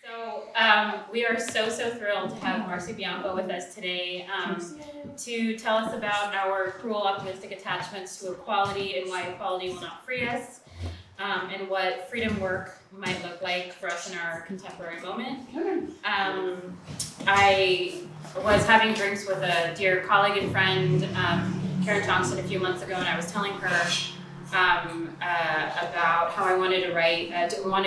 So we are so thrilled to have Marcie Bianco with us today to tell us about our cruel optimistic attachments to equality and why equality will not free us, and what freedom work might look like for us in our contemporary moment. I was having drinks with a dear colleague and friend, Karen Thompson, a few months ago, and I was telling her about how I wanted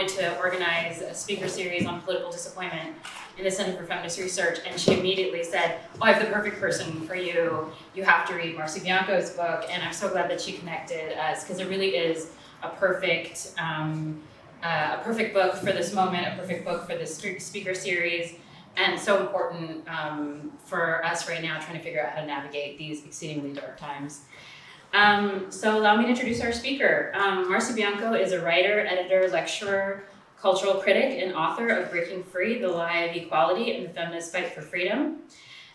to organize a speaker series on political disappointment in the Center for Feminist Research, and she immediately said, "Oh, I have the perfect person for you. You have to read Marcie Bianco's book." And I'm so glad that she connected us, because it really is a perfect book for this moment, a perfect book for this speaker series, and so important for us right now trying to figure out how to navigate these exceedingly dark times. So allow me to introduce our speaker. Marcie Bianco is a writer, editor, lecturer, cultural critic, and author of Breaking Free, The Lie of Equality and the Feminist Fight for Freedom.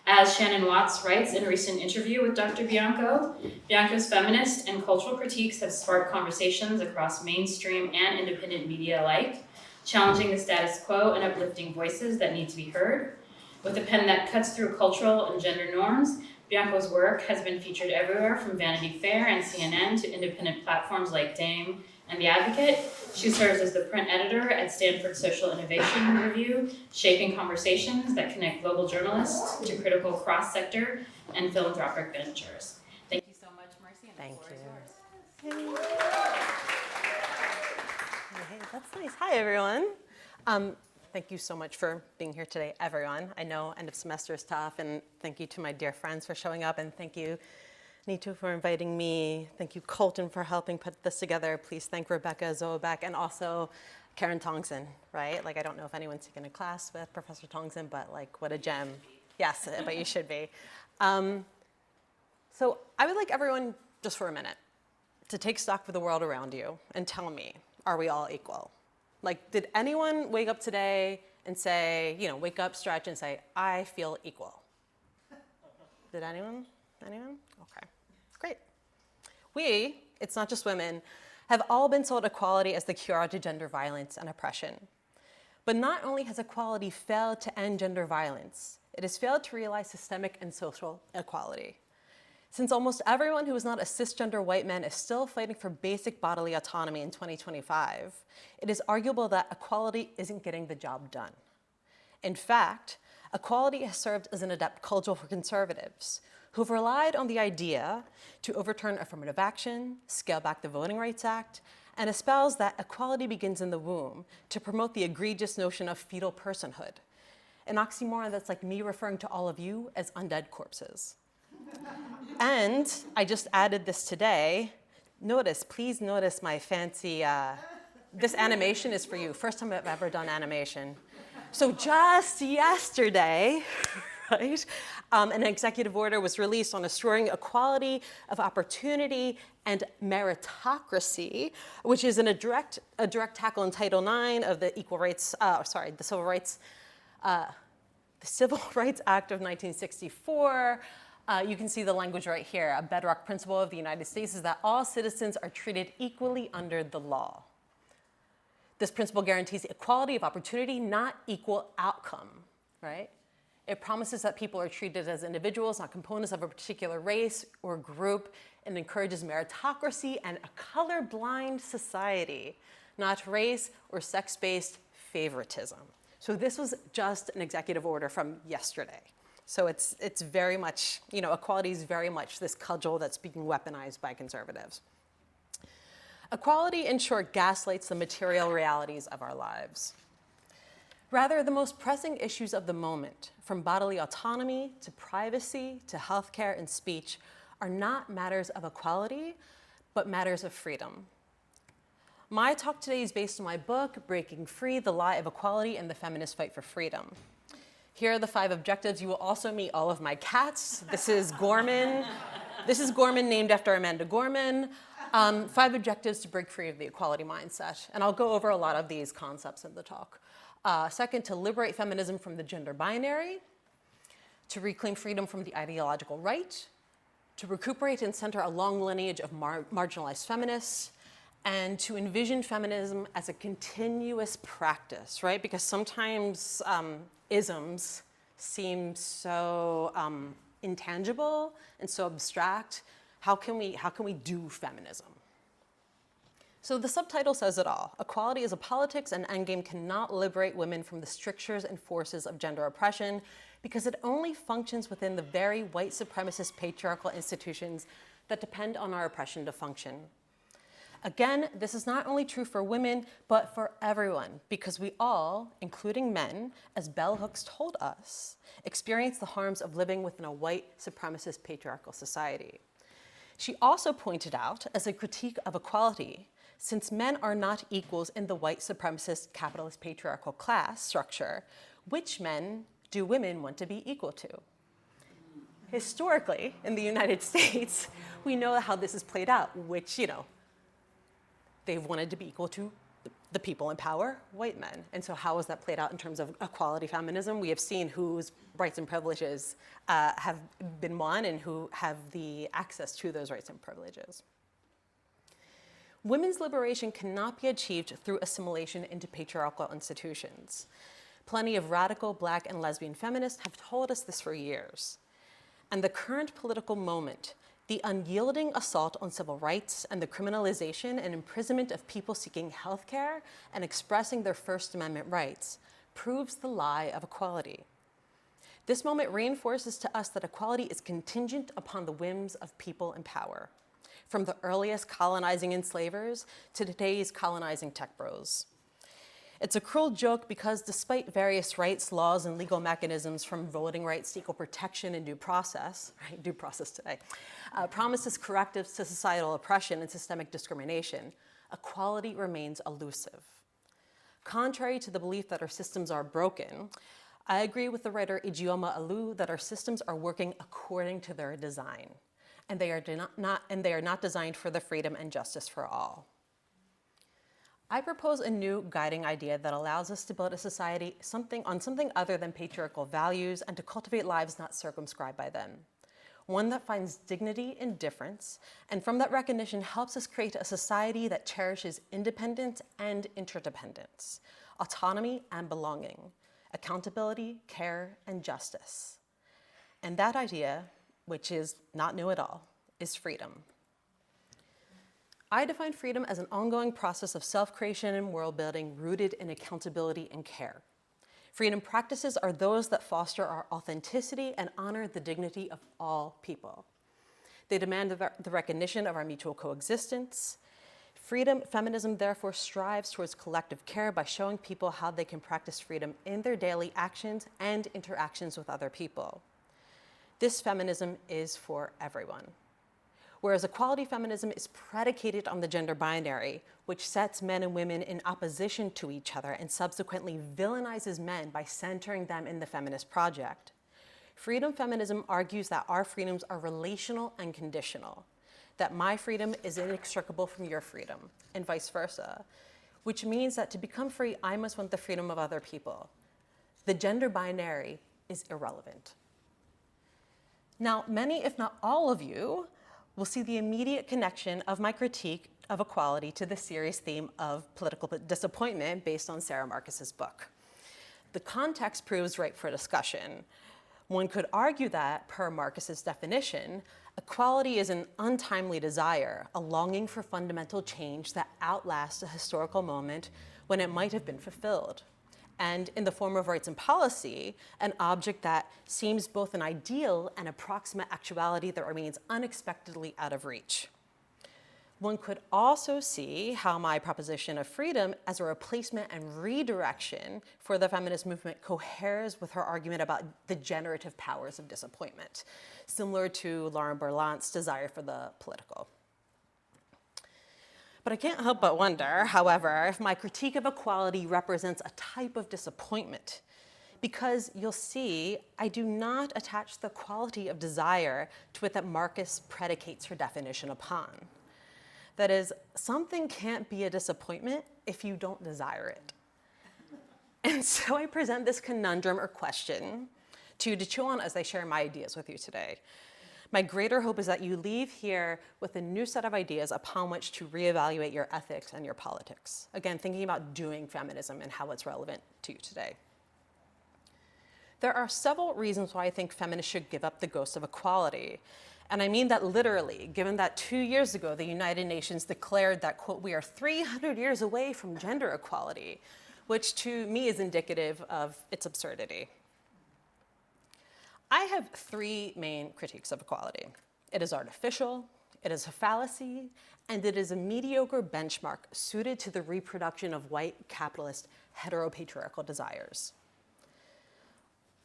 As Shannon Watts writes in a recent interview with Dr. Bianco, Bianco's feminist and cultural critiques have sparked conversations across mainstream and independent media alike, challenging the status quo and uplifting voices that need to be heard. With a pen that cuts through cultural and gender norms, Bianco's work has been featured everywhere from Vanity Fair and CNN to independent platforms like Dame and The Advocate. She serves as the print editor at Stanford Social Innovation Review, shaping conversations that connect global journalists to critical cross-sector and philanthropic ventures. Thank you so much, Marcie. And Thank you. Hey, that's nice. Hi, everyone. Thank you so much for being here today, everyone. I know end of semester is tough, and thank you to my dear friends for showing up, and thank you, Nitu, for inviting me. Thank you, Colton, for helping put this together. Please thank Rebecca Zoebeck, and also Karen Tongson, right? Like, I don't know if anyone's taken a class with Professor Tongson, but like, what a gem. Yes, but you should be. So I would like everyone, just for a minute, to take stock of the world around you and tell me, are we all equal? Like, did anyone wake up today and say, wake up, stretch, and say, I feel equal? Did anyone? Anyone? Okay, great. We, it's not just women, have all been sold equality as the cure to gender violence and oppression. But not only has equality failed to end gender violence, it has failed to realize systemic and social equality. Since almost everyone who is not a cisgender white man is still fighting for basic bodily autonomy in 2025, it is arguable that equality isn't getting the job done. In fact, equality has served as an adept cudgel for conservatives who've relied on the idea to overturn affirmative action, scale back the Voting Rights Act, and espouse that equality begins in the womb to promote the egregious notion of fetal personhood, an oxymoron that's like me referring to all of you as undead corpses. And I just added this today. Please notice my fancy, this animation is for you. First time I've ever done animation. So just yesterday, right, an executive order was released on restoring equality of opportunity and meritocracy, which is a direct tackle in Title IX of the Civil Rights Act of 1964. You can see the language right here. A bedrock principle of the United States is that all citizens are treated equally under the law. This principle guarantees equality of opportunity, not equal outcome, right? It promises that people are treated as individuals, not components of a particular race or group, and encourages meritocracy and a colorblind society, not race or sex-based favoritism. So this was just an executive order from yesterday. So it's very much, equality is very much this cudgel that's being weaponized by conservatives. Equality, in short, gaslights the material realities of our lives. Rather, the most pressing issues of the moment, from bodily autonomy to privacy to healthcare and speech, are not matters of equality, but matters of freedom. My talk today is based on my book, Breaking Free, The Lie of Equality and the Feminist Fight for Freedom. Here are the 5 objectives. You will also meet all of my cats. This is Gorman. This is Gorman, named after Amanda Gorman. 5 objectives to break free of the equality mindset. And I'll go over a lot of these concepts in the talk. Second, to liberate feminism from the gender binary. To reclaim freedom from the ideological right. To recuperate and center a long lineage of marginalized feminists. and to envision feminism as a continuous practice, right? Because sometimes isms seem so intangible and so abstract. How can we do feminism? So the subtitle says it all. Equality as a politics and endgame cannot liberate women from the strictures and forces of gender oppression because it only functions within the very white supremacist patriarchal institutions that depend on our oppression to function. Again, this is not only true for women, but for everyone, because we all, including men, as Bell Hooks told us, experience the harms of living within a white supremacist patriarchal society. She also pointed out, as a critique of equality, since men are not equals in the white supremacist capitalist patriarchal class structure, which men do women want to be equal to? Historically, in the United States, we know how this is played out, which, they've wanted to be equal to the people in power, white men. And so how is that played out in terms of equality feminism? We have seen whose rights and privileges have been won and who have the access to those rights and privileges. Women's liberation cannot be achieved through assimilation into patriarchal institutions. Plenty of radical Black and lesbian feminists have told us this for years. And the current political moment, the unyielding assault on civil rights and the criminalization and imprisonment of people seeking health care and expressing their First Amendment rights, proves the lie of equality. This moment reinforces to us that equality is contingent upon the whims of people in power, from the earliest colonizing enslavers to today's colonizing tech bros. It's a cruel joke because despite various rights, laws, and legal mechanisms from voting rights to equal protection and due process, right, due process today, promises correctives to societal oppression and systemic discrimination, equality remains elusive. Contrary to the belief that our systems are broken, I agree with the writer Ijeoma Olu that our systems are working according to their design, and they are not designed for the freedom and justice for all. I propose a new guiding idea that allows us to build a society on something other than patriarchal values and to cultivate lives not circumscribed by them. One that finds dignity in difference, and from that recognition helps us create a society that cherishes independence and interdependence, autonomy and belonging, accountability, care, and justice. And that idea, which is not new at all, is freedom. I define freedom as an ongoing process of self-creation and world building rooted in accountability and care. Freedom practices are those that foster our authenticity and honor the dignity of all people. They demand the recognition of our mutual coexistence. Feminism therefore strives towards collective care by showing people how they can practice freedom in their daily actions and interactions with other people. This feminism is for everyone. Whereas equality feminism is predicated on the gender binary, which sets men and women in opposition to each other and subsequently villainizes men by centering them in the feminist project. Freedom feminism argues that our freedoms are relational and conditional, that my freedom is inextricable from your freedom, and vice versa, which means that to become free, I must want the freedom of other people. The gender binary is irrelevant. Now, many, if not all of you, will see the immediate connection of my critique of equality to the serious theme of political disappointment based on Sarah Marcus's book. The context proves ripe for discussion. One could argue that, per Marcus's definition, equality is an untimely desire, a longing for fundamental change that outlasts a historical moment when it might have been fulfilled. And in the form of rights and policy, an object that seems both an ideal and approximate actuality that remains unexpectedly out of reach. One could also see how my proposition of freedom as a replacement and redirection for the feminist movement coheres with her argument about the generative powers of disappointment, similar to Lauren Berlant's desire for the political. But I can't help but wonder, however, if my critique of equality represents a type of disappointment, because you'll see I do not attach the quality of desire to it that Marcus predicates her definition upon. That is, something can't be a disappointment if you don't desire it. And so I present this conundrum or question to you to chew on as I share my ideas with you today. My greater hope is that you leave here with a new set of ideas upon which to reevaluate your ethics and your politics. Again, thinking about doing feminism and how it's relevant to you today. There are several reasons why I think feminists should give up the ghost of equality. And I mean that literally, given that 2 years ago, the United Nations declared that, quote, we are 300 years away from gender equality, which to me is indicative of its absurdity. I have three main critiques of equality. It is artificial, it is a fallacy, and it is a mediocre benchmark suited to the reproduction of white capitalist heteropatriarchal desires.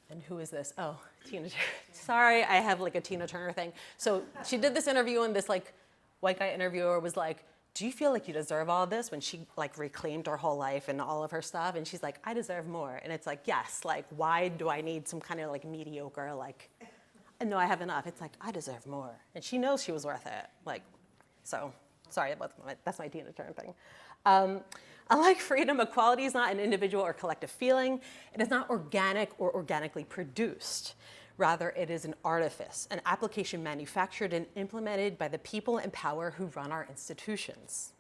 And who is this? Oh, Tina Turner. Sorry, I have like a Tina Turner thing. So she did this interview and this like white guy interviewer was like, do you feel like you deserve all this? When she like reclaimed her whole life and all of her stuff. And she's like, I deserve more. And it's like, yes, like why do I need some kind of like mediocre, like, no, I have enough. It's like, I deserve more. And she knows she was worth it. Like, so sorry, that's my Tina Turner thing. Unlike freedom, equality is not an individual or collective feeling. It is not organic or organically produced. Rather, it is an artifice, an application manufactured and implemented by the people in power who run our institutions.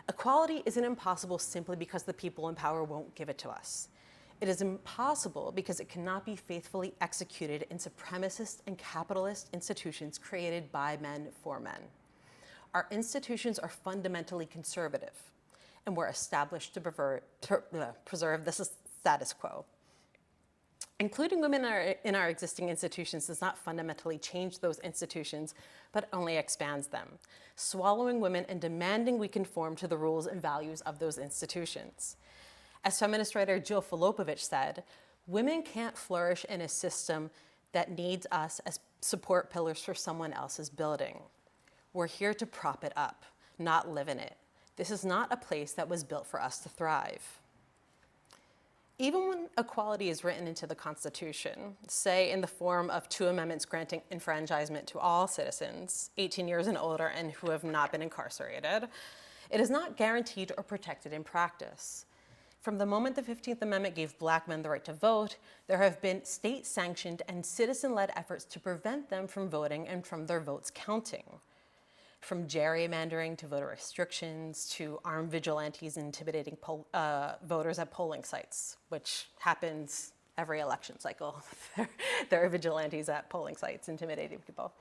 Equality isn't impossible simply because the people in power won't give it to us. It is impossible because it cannot be faithfully executed in supremacist and capitalist institutions created by men for men. Our institutions are fundamentally conservative, and were established to preserve the status quo. Including women in our existing institutions does not fundamentally change those institutions, but only expands them, swallowing women and demanding we conform to the rules and values of those institutions. As feminist writer Jill Filipovic said, women can't flourish in a system that needs us as support pillars for someone else's building. We're here to prop it up, not live in it. This is not a place that was built for us to thrive. Even when equality is written into the Constitution, say in the form of 2 amendments granting enfranchisement to all citizens, 18 years and older and who have not been incarcerated, it is not guaranteed or protected in practice. From the moment the 15th Amendment gave Black men the right to vote, there have been state-sanctioned and citizen-led efforts to prevent them from voting and from their votes counting. From gerrymandering to voter restrictions to armed vigilantes intimidating voters at polling sites, which happens every election cycle. There are vigilantes at polling sites intimidating people.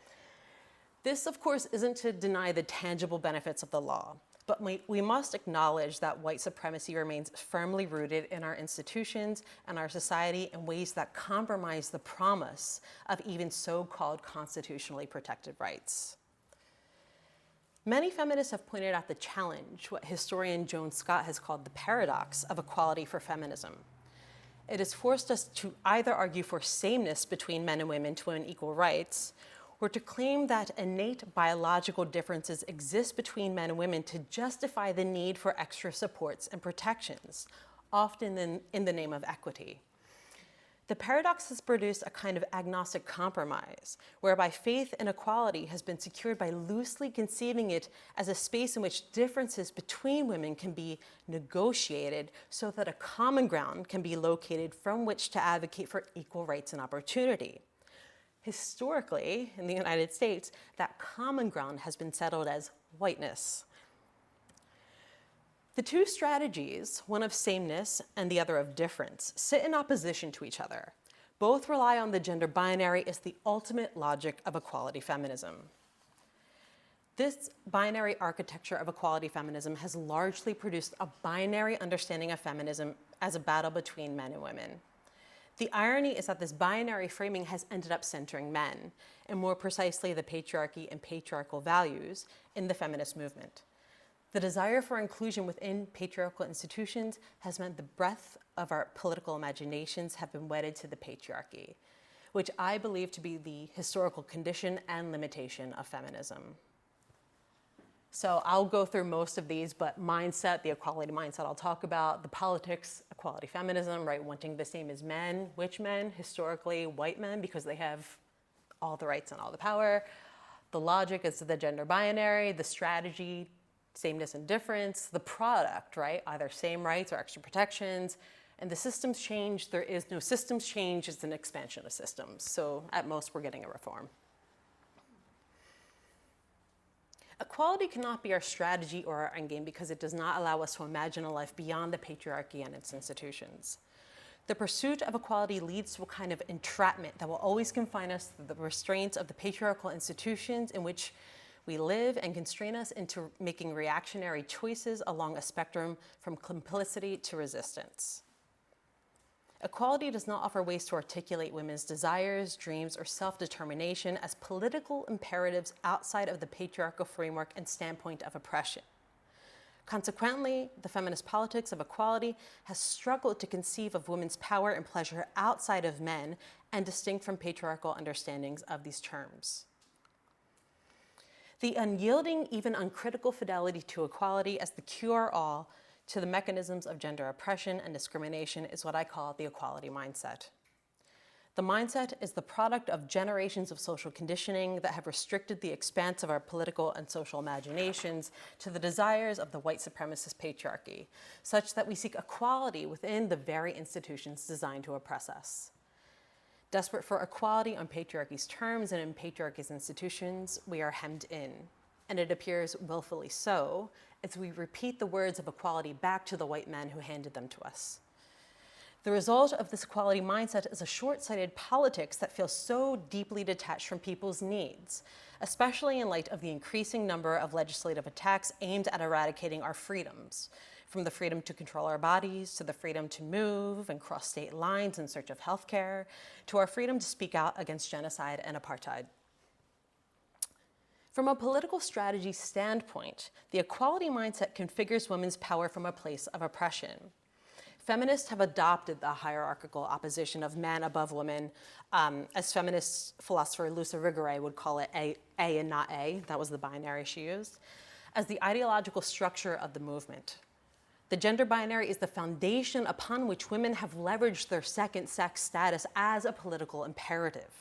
This, of course, isn't to deny the tangible benefits of the law, but we must acknowledge that white supremacy remains firmly rooted in our institutions and our society in ways that compromise the promise of even so-called constitutionally protected rights. Many feminists have pointed out the challenge, what historian Joan Scott has called the paradox of equality for feminism. It has forced us to either argue for sameness between men and women to win equal rights, or to claim that innate biological differences exist between men and women to justify the need for extra supports and protections, often in the name of equity. The paradox has produced a kind of agnostic compromise, whereby faith in equality has been secured by loosely conceiving it as a space in which differences between women can be negotiated so that a common ground can be located from which to advocate for equal rights and opportunity. Historically, in the United States, that common ground has been settled as whiteness. The two strategies, one of sameness and the other of difference, sit in opposition to each other. Both rely on the gender binary as the ultimate logic of equality feminism. This binary architecture of equality feminism has largely produced a binary understanding of feminism as a battle between men and women. The irony is that this binary framing has ended up centering men, and more precisely the patriarchy and patriarchal values in the feminist movement. The desire for inclusion within patriarchal institutions has meant the breadth of our political imaginations have been wedded to the patriarchy, which I believe to be the historical condition and limitation of feminism. So I'll go through most of these, but mindset, the equality mindset I'll talk about, the politics, equality feminism, right, wanting the same as men. Which men? Historically, white men, because they have all the rights and all the power. The logic is the gender binary, the strategy, sameness and difference, the product, right? Either same rights or extra protections. And the systems change, there is no systems change, it's an expansion of systems. So at most, we're getting a reform. equality cannot be our strategy or our endgame because it does not allow us to imagine a life beyond the patriarchy and its institutions. The pursuit of equality leads to a kind of entrapment that will always confine us to the restraints of the patriarchal institutions in which we live and constrain us into making reactionary choices along a spectrum from complicity to resistance. Equality does not offer ways to articulate women's desires, dreams, or self-determination as political imperatives outside of the patriarchal framework and standpoint of oppression. Consequently, the feminist politics of equality has struggled to conceive of women's power and pleasure outside of men and distinct from patriarchal understandings of these terms. The unyielding, even uncritical fidelity to equality as the cure-all to the mechanisms of gender oppression and discrimination is what I call the equality mindset. The mindset is the product of generations of social conditioning that have restricted the expanse of our political and social imaginations to the desires of the white supremacist patriarchy, such that we seek equality within the very institutions designed to oppress us. Desperate for equality on patriarchy's terms and in patriarchy's institutions, we are hemmed in, and it appears willfully so, as we repeat the words of equality back to the white men who handed them to us. The result of this equality mindset is a short-sighted politics that feels so deeply detached from people's needs, especially in light of the increasing number of legislative attacks aimed at eradicating our freedoms, from the freedom to control our bodies, to the freedom to move and cross state lines in search of healthcare, to our freedom to speak out against genocide and apartheid. From a political strategy standpoint, the equality mindset configures women's power from a place of oppression. Feminists have adopted the hierarchical opposition of man above woman, as feminist philosopher Luce Irigaray would call it A and not A, that was the binary she used, as the ideological structure of the movement. The gender binary is the foundation upon which women have leveraged their second sex status as a political imperative.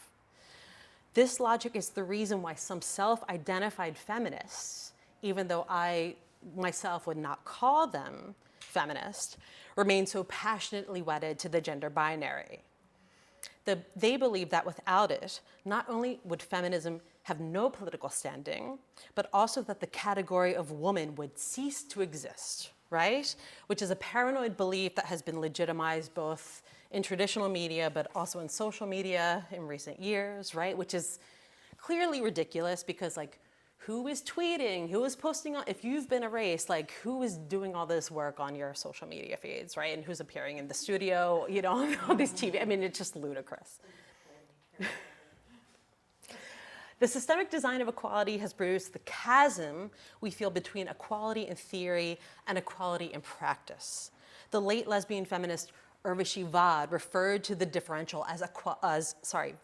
This logic is the reason why some self-identified feminists, even though I myself would not call them feminist, remain so passionately wedded to the gender binary. They believe that without it, not only would feminism have no political standing, but also that the category of woman would cease to exist, right? Which is a paranoid belief that has been legitimized both in traditional media, but also in social media in recent years, right? Which is clearly ridiculous because, like, who is tweeting, who is posting on, if you've been erased, like, who is doing all this work on your social media feeds, right? And who's appearing in the studio, you know, on these TV, I mean, it's just ludicrous. The systemic design of equality has produced the chasm we feel between equality in theory and equality in practice. The late lesbian feminist Urvashi Vaught referred to the differential as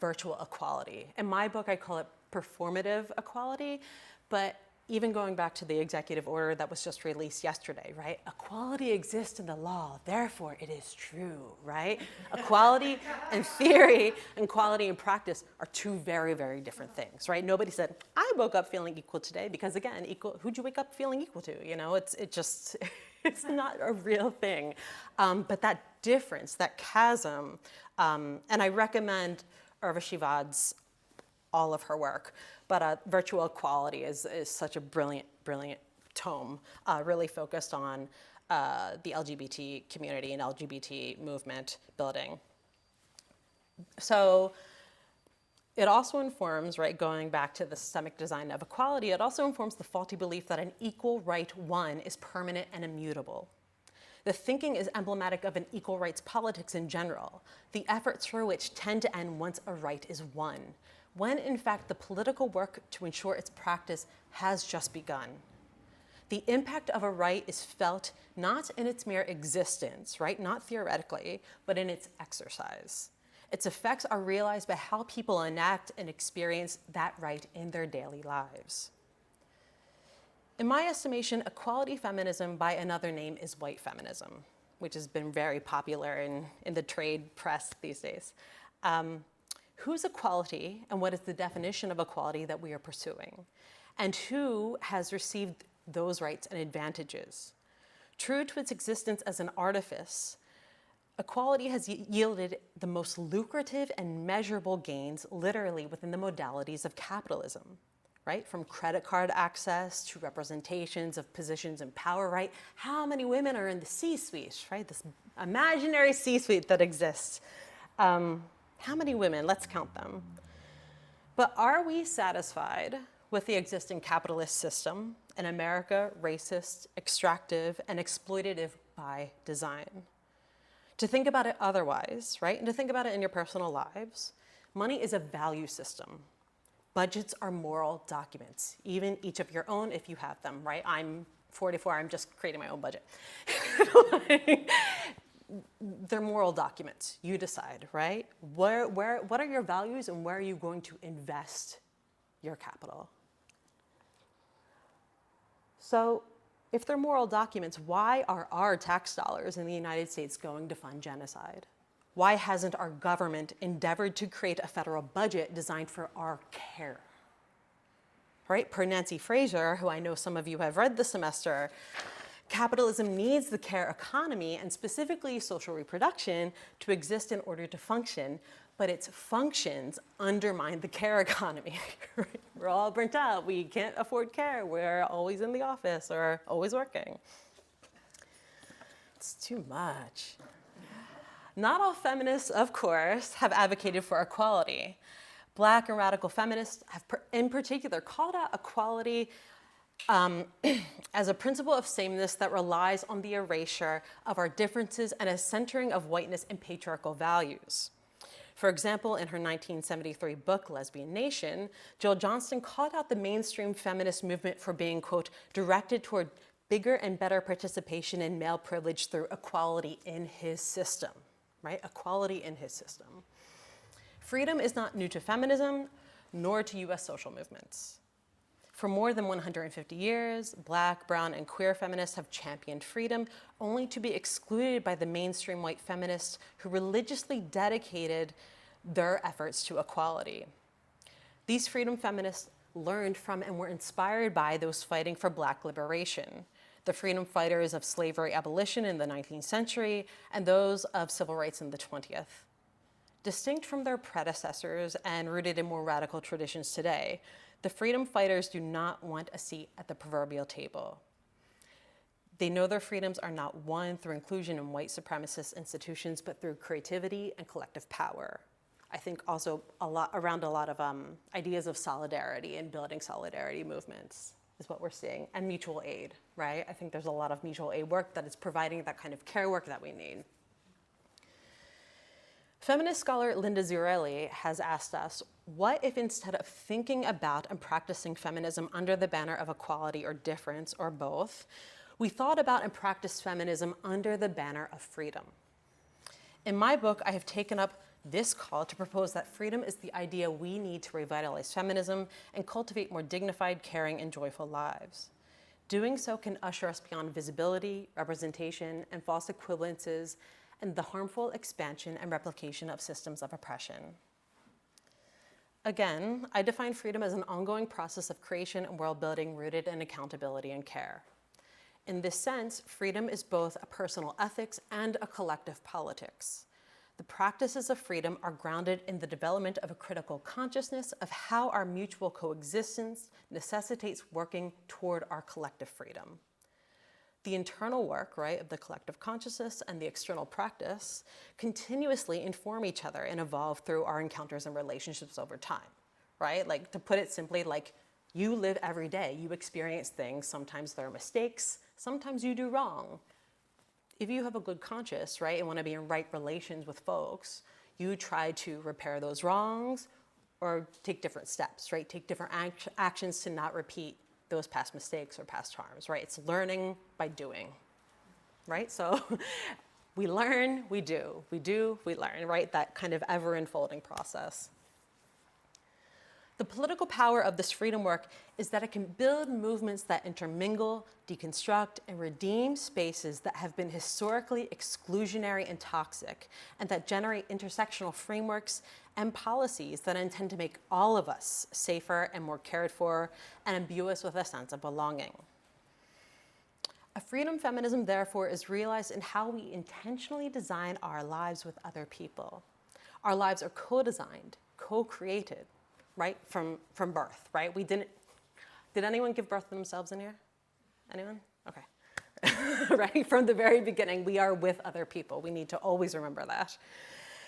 virtual equality. In my book, I call it performative equality, but even going back to the executive order that was just released yesterday, right? Equality exists in the law, therefore it is true, right? Equality in theory and equality in practice are two very, very different things, right? Nobody said, I woke up feeling equal today, because again, who'd you wake up feeling equal to? You know, it's not a real thing. But that difference, that chasm, and I recommend Urvashi Vaught's all of her work, but Virtual Equality is such a brilliant, brilliant tome, really focused on the LGBT community and LGBT movement building. So it also informs, right, going back to the systemic design of equality, it also informs the faulty belief that an equal right won is permanent and immutable. The thinking is emblematic of an equal rights politics in general, the efforts for which tend to end once a right is won, when in fact the political work to ensure its practice has just begun. The impact of a right is felt not in its mere existence, right, not theoretically, but in its exercise. Its effects are realized by how people enact and experience that right in their daily lives. In my estimation, equality feminism, by another name, is white feminism, which has been very popular in the trade press these days. Whose equality and what is the definition of equality that we are pursuing? And who has received those rights and advantages? True to its existence as an artifice, equality has yielded the most lucrative and measurable gains literally within the modalities of capitalism, right? From credit card access to representations of positions in power, right? How many women are in the C-suite, right? This imaginary C-suite that exists. How many women? Let's count them. But are we satisfied with the existing capitalist system, an America racist, extractive, and exploitative by design? To think about it otherwise, right? And to think about it in your personal lives, money is a value system. Budgets are moral documents, even each of your own if you have them, right? I'm 44, I'm just creating my own budget. They're moral documents. You decide, right? What are your values and where are you going to invest your capital? So if they're moral documents, why are our tax dollars in the United States going to fund genocide? Why hasn't our government endeavored to create a federal budget designed for our care? Right? Per Nancy Fraser, who I know some of you have read this semester, capitalism needs the care economy, and specifically social reproduction, to exist in order to function, but its functions undermine the care economy. We're all burnt out. We can't afford care. We're always in the office or always working. It's too much. Not all feminists, of course, have advocated for equality. Black and radical feminists have, in particular, called out equality as a principle of sameness that relies on the erasure of our differences and a centering of whiteness in patriarchal values. For example, in her 1973 book, Lesbian Nation, Jill Johnston called out the mainstream feminist movement for being, quote, directed toward bigger and better participation in male privilege through equality in his system, right? Equality in his system. Freedom is not new to feminism, nor to US social movements. For more than 150 years, Black, brown, and queer feminists have championed freedom, only to be excluded by the mainstream white feminists who religiously dedicated their efforts to equality. These freedom feminists learned from and were inspired by those fighting for Black liberation, the freedom fighters of slavery abolition in the 19th century and those of civil rights in the 20th. Distinct from their predecessors and rooted in more radical traditions today, the freedom fighters do not want a seat at the proverbial table. They know their freedoms are not won through inclusion in white supremacist institutions, but through creativity and collective power. I think also around a lot of ideas of solidarity and building solidarity movements is what we're seeing, and mutual aid, right? I think there's a lot of mutual aid work that is providing that kind of care work that we need. Feminist scholar Linda Zurelli has asked us, what if instead of thinking about and practicing feminism under the banner of equality or difference, or both, we thought about and practiced feminism under the banner of freedom? In my book, I have taken up this call to propose that freedom is the idea we need to revitalize feminism and cultivate more dignified, caring, and joyful lives. Doing so can usher us beyond visibility, representation, and false equivalences, and the harmful expansion and replication of systems of oppression. Again, I define freedom as an ongoing process of creation and world building rooted in accountability and care. In this sense, freedom is both a personal ethics and a collective politics. The practices of freedom are grounded in the development of a critical consciousness of how our mutual coexistence necessitates working toward our collective freedom. The internal work, right, of the collective consciousness and the external practice continuously inform each other and evolve through our encounters and relationships over time, right? Like, to put it simply, like, you live every day, you experience things, sometimes there are mistakes, sometimes you do wrong. If you have a good conscience, right, and want to be in right relations with folks, you try to repair those wrongs or take different steps, right? Take different actions to not repeat those past mistakes or past harms, right? It's learning by doing, right? So we learn, we do, we learn, right? That kind of ever-unfolding process. The political power of this freedom work is that it can build movements that intermingle, deconstruct, and redeem spaces that have been historically exclusionary and toxic, and that generate intersectional frameworks and policies that intend to make all of us safer and more cared for and imbued with a sense of belonging. A freedom feminism, therefore, is realized in how we intentionally design our lives with other people. Our lives are co-designed, co-created, right, from birth, right? We didn't Did anyone give birth to themselves in here? Anyone? Okay. Right? From the very beginning, we are with other people. We need to always remember that.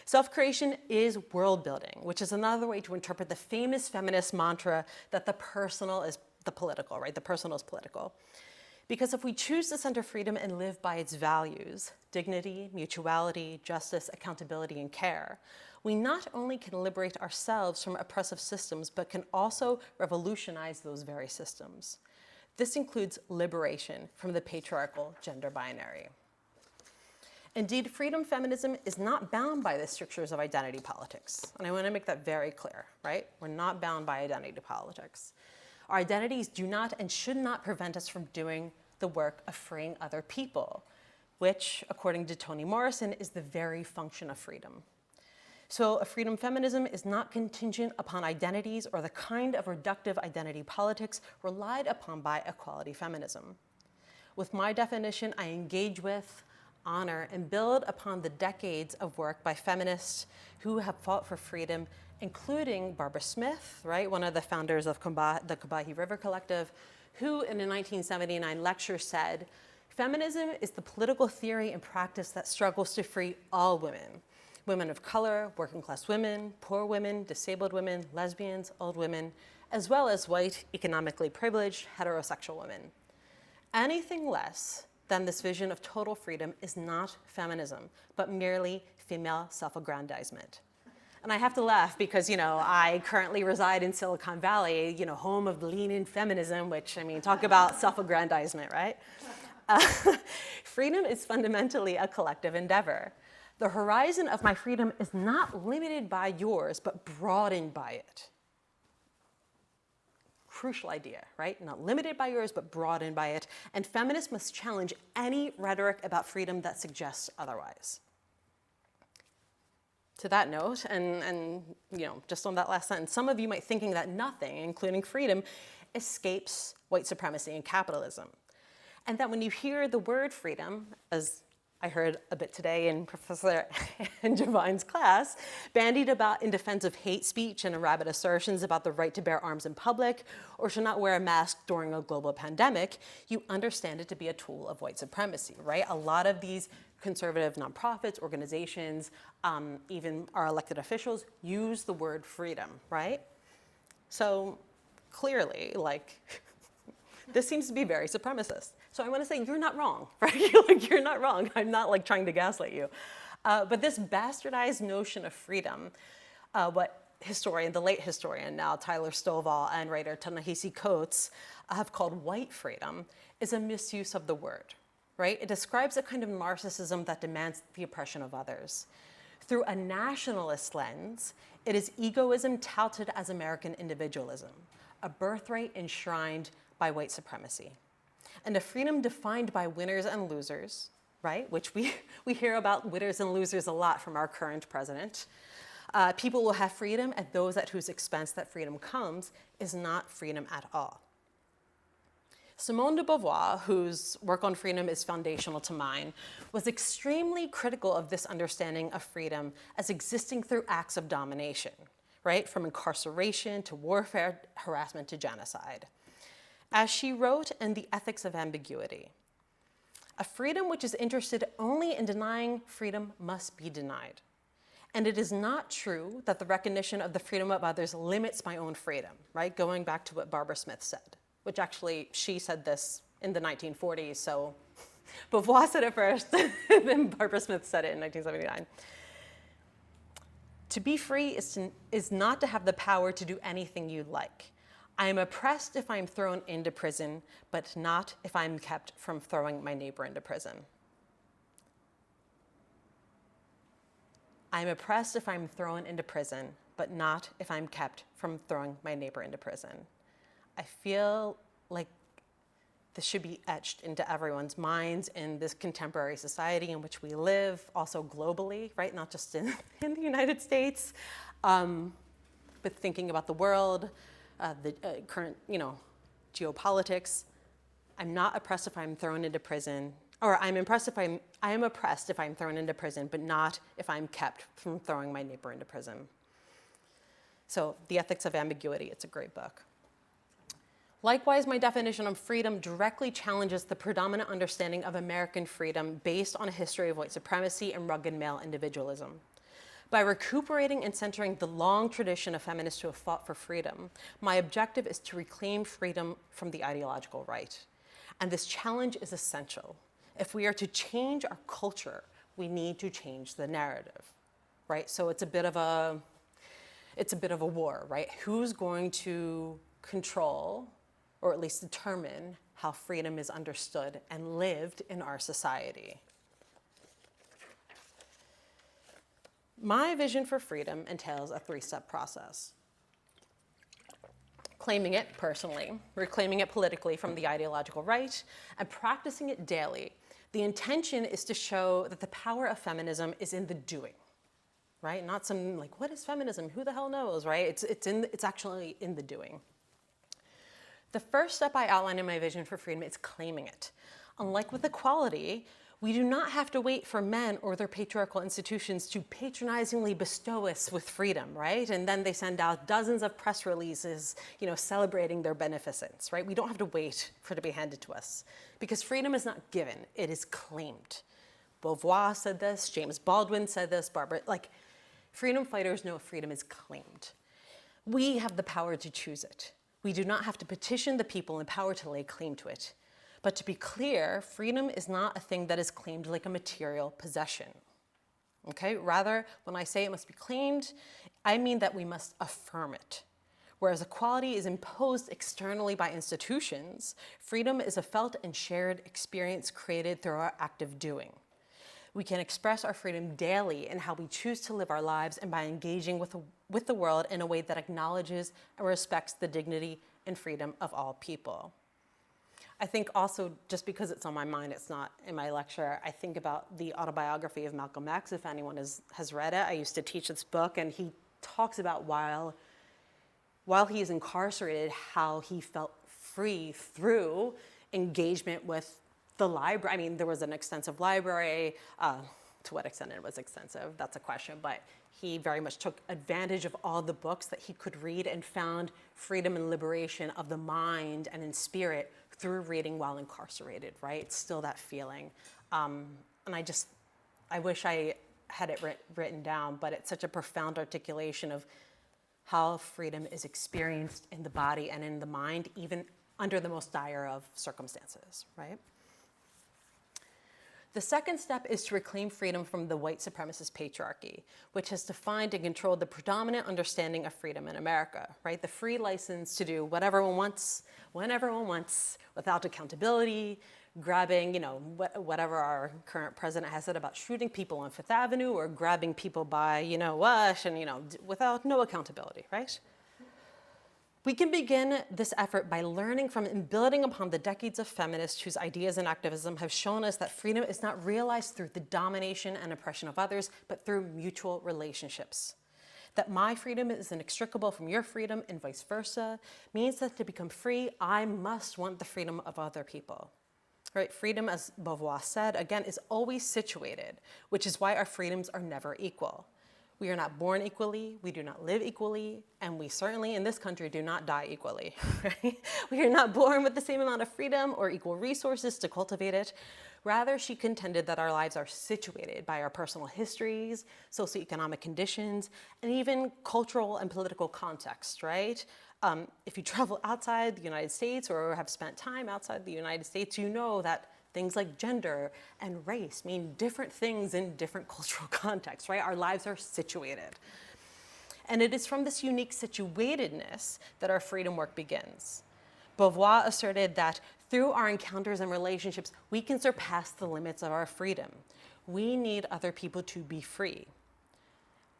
Self-creation is world building, which is another way to interpret the famous feminist mantra that the personal is the political, right? The personal is political. Because if we choose to center freedom and live by its values, dignity, mutuality, justice, accountability, and care, we not only can liberate ourselves from oppressive systems, but can also revolutionize those very systems. This includes liberation from the patriarchal gender binary. Indeed, freedom feminism is not bound by the strictures of identity politics. And I want to make that very clear, right? We're not bound by identity politics. Our identities do not and should not prevent us from doing the work of freeing other people, which, according to Toni Morrison, is the very function of freedom. So a freedom feminism is not contingent upon identities or the kind of reductive identity politics relied upon by equality feminism. With my definition, I engage with, honor, and build upon the decades of work by feminists who have fought for freedom, including Barbara Smith, right, one of the founders of the Combahee River Collective, who in a 1979 lecture said, "Feminism is the political theory and practice that struggles to free all women. Women of color, working class women, poor women, disabled women, lesbians, old women, as well as white, economically privileged, heterosexual women. Anything less than this vision of total freedom is not feminism, but merely female self-aggrandizement." And I have to laugh because, I currently reside in Silicon Valley, home of lean-in feminism, which, talk about self-aggrandizement, right? Freedom is fundamentally a collective endeavor. The horizon of my freedom is not limited by yours, but broadened by it. Crucial idea, right? Not limited by yours, but broadened by it. And feminists must challenge any rhetoric about freedom that suggests otherwise. To that note, and just on that last sentence, some of you might thinking that nothing, including freedom, escapes white supremacy and capitalism. And that when you hear the word freedom, as I heard a bit today in Professor Javine's class, bandied about in defense of hate speech and rabid assertions about the right to bear arms in public or should not wear a mask during a global pandemic, you understand it to be a tool of white supremacy, right? A lot of these conservative nonprofits, organizations, even our elected officials use the word freedom, right? So clearly, this seems to be very supremacist. So I want to say, you're not wrong, right? You're not wrong. I'm not trying to gaslight you. But this bastardized notion of freedom, what the late historian now, Tyler Stovall, and writer Ta-Nehisi Coates have called white freedom, is a misuse of the word, right? It describes a kind of narcissism that demands the oppression of others. Through a nationalist lens, it is egoism touted as American individualism, a birthright enshrined by white supremacy. And a freedom defined by winners and losers, right? Which we hear about winners and losers a lot from our current president. People will have freedom, and those at whose expense that freedom comes is not freedom at all. Simone de Beauvoir, whose work on freedom is foundational to mine, was extremely critical of this understanding of freedom as existing through acts of domination, right? From incarceration to warfare, harassment to genocide. As she wrote in The Ethics of Ambiguity, "A freedom which is interested only in denying freedom must be denied. And it is not true that the recognition of the freedom of others limits my own freedom," right? Going back to what Barbara Smith said, which actually she said this in the 1940s, so Beauvoir said it first, then Barbara Smith said it in 1979. "To be free is not to have the power to do anything you like. I am oppressed if I am thrown into prison, but not if I am kept from throwing my neighbor into prison. I am oppressed if I am thrown into prison, but not if I am kept from throwing my neighbor into prison." I feel like this should be etched into everyone's minds in this contemporary society in which we live, also globally, right? Not just in the United States, but thinking about the world, the current, geopolitics. I'm not oppressed if I'm thrown into prison, or I am oppressed if I'm thrown into prison, but not if I'm kept from throwing my neighbor into prison. So The Ethics of Ambiguity, it's a great book. Likewise, my definition of freedom directly challenges the predominant understanding of American freedom based on a history of white supremacy and rugged male individualism. By recuperating and centering the long tradition of feminists who have fought for freedom, my objective is to reclaim freedom from the ideological right. And this challenge is essential. If we are to change our culture, we need to change the narrative, right? So it's a bit of a war, right? Who's going to control, or at least determine, how freedom is understood and lived in our society? My vision for freedom entails a three-step process. Claiming it personally, reclaiming it politically from the ideological right, and practicing it daily. The intention is to show that the power of feminism is in the doing, right? Not some like, what is feminism? Who the hell knows, right? It's actually in the doing. The first step I outline in my vision for freedom is claiming it. Unlike with equality, we do not have to wait for men or their patriarchal institutions to patronizingly bestow us with freedom, right? And then they send out dozens of press releases, celebrating their beneficence, right? We don't have to wait for it to be handed to us, because freedom is not given, it is claimed. Beauvoir said this, James Baldwin said this, freedom fighters know freedom is claimed. We have the power to choose it. We do not have to petition the people in power to lay claim to it. But to be clear, freedom is not a thing that is claimed like a material possession. Okay? Rather, when I say it must be claimed, I mean that we must affirm it. Whereas equality is imposed externally by institutions, freedom is a felt and shared experience created through our active doing. We can express our freedom daily in how we choose to live our lives and by engaging with the world in a way that acknowledges and respects the dignity and freedom of all people. I think also, just because it's on my mind, it's not in my lecture, I think about the autobiography of Malcolm X, if anyone has read it. I used to teach this book, and he talks about while he is incarcerated, how he felt free through engagement with the library. I mean, there was an extensive library. To what extent it was extensive, that's a question, but he very much took advantage of all the books that he could read and found freedom and liberation of the mind and in spirit through reading while incarcerated, right? It's still that feeling. And I wish I had it written down, but it's such a profound articulation of how freedom is experienced in the body and in the mind, even under the most dire of circumstances, right? The second step is to reclaim freedom from the white supremacist patriarchy, which has defined and controlled the predominant understanding of freedom in America, right? The free license to do whatever one wants, whenever one wants, without accountability, grabbing, whatever our current president has said about shooting people on Fifth Avenue or grabbing people by, and, without no accountability, right? We can begin this effort by learning from and building upon the decades of feminists whose ideas and activism have shown us that freedom is not realized through the domination and oppression of others, but through mutual relationships. That my freedom is inextricable from your freedom and vice versa means that to become free, I must want the freedom of other people. Right? Freedom, as Beauvoir said, again, is always situated, which is why our freedoms are never equal. We are not born equally, we do not live equally, and we certainly in this country do not die equally. Right? We are not born with the same amount of freedom or equal resources to cultivate it. Rather, she contended that our lives are situated by our personal histories, socioeconomic conditions, and even cultural and political context, right? If you travel outside the United States or have spent time outside the United States, you know that things like gender and race mean different things in different cultural contexts, right? Our lives are situated. And it is from this unique situatedness that our freedom work begins. Beauvoir asserted that through our encounters and relationships, we can surpass the limits of our freedom. We need other people to be free.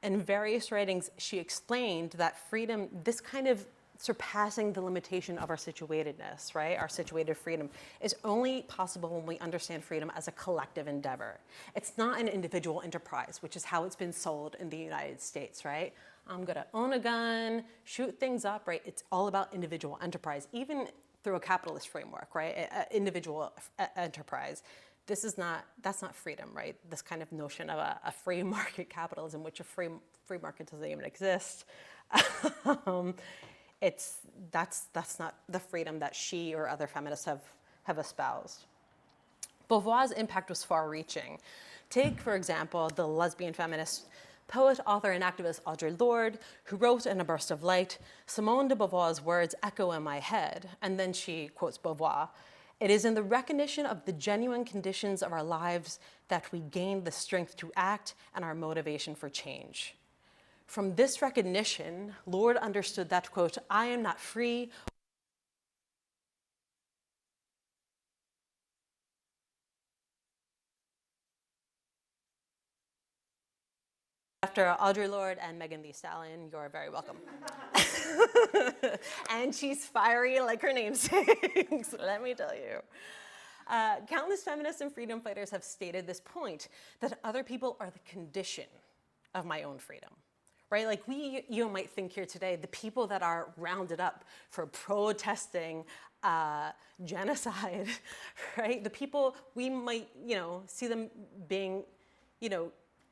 In various writings, she explained that freedom, this kind of surpassing the limitation of our situatedness, right? Our situated freedom is only possible when we understand freedom as a collective endeavor. It's not an individual enterprise, which is how it's been sold in the United States, right? I'm gonna own a gun, shoot things up, right? It's all about individual enterprise, even through a capitalist framework, right? Individual enterprise. That's not freedom, right? This kind of notion of a free market capitalism, which a free market doesn't even exist. that's not the freedom that she or other feminists have espoused. Beauvoir's impact was far-reaching. Take, for example, the lesbian feminist poet, author, and activist Audre Lorde, who wrote in A Burst of Light, Simone de Beauvoir's words echo in my head, and then she quotes Beauvoir. It is in the recognition of the genuine conditions of our lives that we gain the strength to act and our motivation for change. From this recognition, Lorde understood that, quote, I am not free after Audre Lorde and Megan Thee Stallion, you're very welcome. And she's fiery like her namesake, let me tell you. Countless feminists and freedom fighters have stated this point, that other people are the condition of my own freedom, right? Like you might think here today, the people that are rounded up for protesting genocide, right? The people, we might, see them being,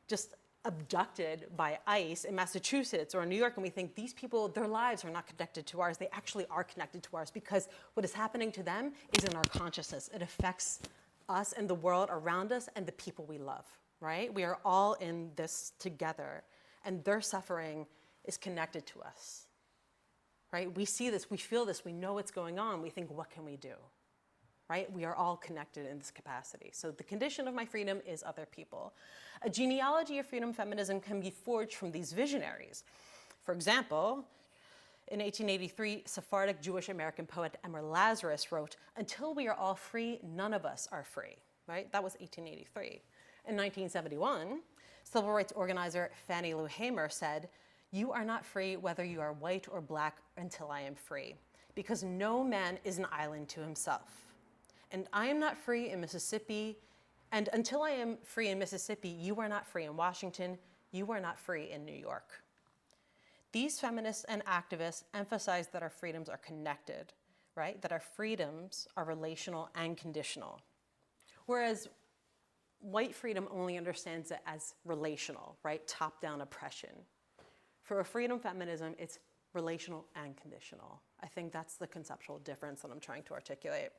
just abducted by ICE in Massachusetts or in New York, and we think these people, their lives are not connected to ours. They actually are connected to ours, because what is happening to them is in our consciousness. It affects us and the world around us and the people we love, right? We are all in this together, and their suffering is connected to us, right? We see this, we feel this, we know what's going on. We think, what can we do? Right? We are all connected in this capacity. So the condition of my freedom is other people. A genealogy of freedom feminism can be forged from these visionaries. For example, in 1883, Sephardic Jewish American poet Emma Lazarus wrote, until we are all free, none of us are free, right? That was 1883. In 1971, civil rights organizer Fannie Lou Hamer said, you are not free whether you are white or black until I am free, because no man is an island to himself. And I am not free in Mississippi, and until I am free in Mississippi, you are not free in Washington, you are not free in New York. These feminists and activists emphasize that our freedoms are connected, right? That our freedoms are relational and conditional. Whereas white freedom only understands it as relational, right? Top-down oppression. For a freedom feminism, it's relational and conditional. I think that's the conceptual difference that I'm trying to articulate.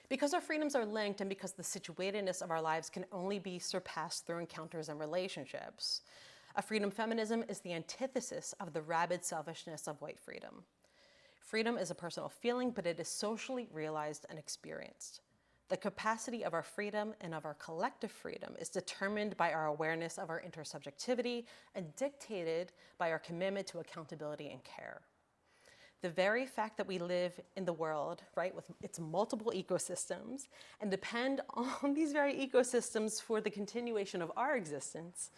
Because our freedoms are linked, and because the situatedness of our lives can only be surpassed through encounters and relationships, a freedom feminism is the antithesis of the rabid selfishness of white freedom. Freedom is a personal feeling, but it is socially realized and experienced. The capacity of our freedom and of our collective freedom is determined by our awareness of our intersubjectivity and dictated by our commitment to accountability and care. The very fact that we live in the world, right, with its multiple ecosystems and depend on these very ecosystems for the continuation of our existence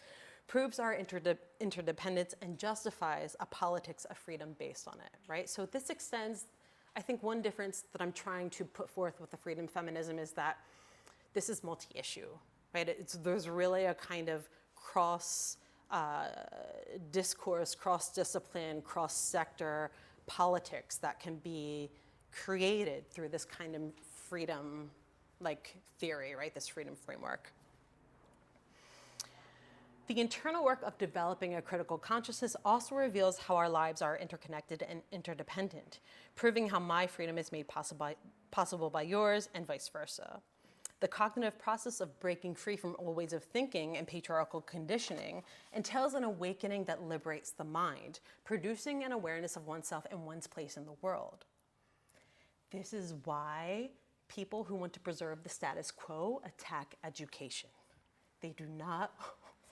proves our interdependence and justifies a politics of freedom based on it, right? So this extends, I think one difference that I'm trying to put forth with the freedom feminism is that this is multi-issue, right? There's really a kind of cross discourse, cross-discipline, cross-sector politics that can be created through this kind of freedom theory, right? This freedom framework. The internal work of developing a critical consciousness also reveals how our lives are interconnected and interdependent, proving how my freedom is made possible by yours and vice versa. The cognitive process of breaking free from old ways of thinking and patriarchal conditioning entails an awakening that liberates the mind, producing an awareness of oneself and one's place in the world. This is why people who want to preserve the status quo attack education. They do not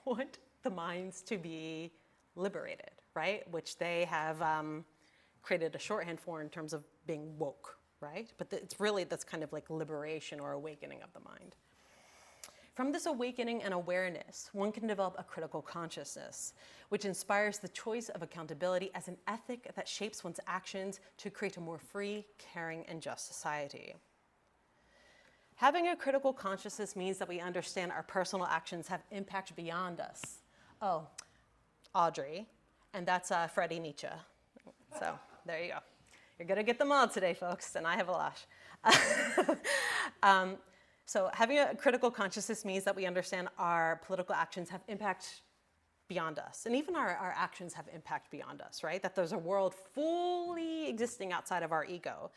want the minds to be liberated, right? Which they have created a shorthand for in terms of being woke. Right? But it's really, that's kind of like liberation or awakening of the mind. From this awakening and awareness, one can develop a critical consciousness, which inspires the choice of accountability as an ethic that shapes one's actions to create a more free, caring, and just society. Having a critical consciousness means that we understand our personal actions have impact beyond us. Oh, Audrey, and that's Freddie Nietzsche. So there you go. You're gonna get them all today, folks, and I have a lot. So having a critical consciousness means that we understand our political actions have impact beyond us. And even our actions have impact beyond us, right? That there's a world fully existing outside of our ego,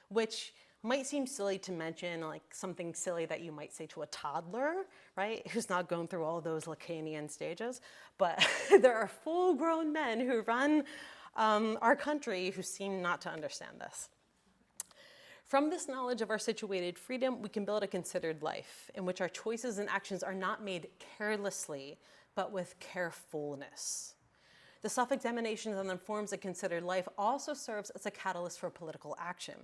which might seem silly to mention, like something silly that you might say to a toddler, right? Who's not going through all those Lacanian stages. But there are full-grown men who run our country who seem not to understand this. From this knowledge of our situated freedom, we can build a considered life in which our choices and actions are not made carelessly, but with carefulness. The self-examination that informs a considered life also serves as a catalyst for political action.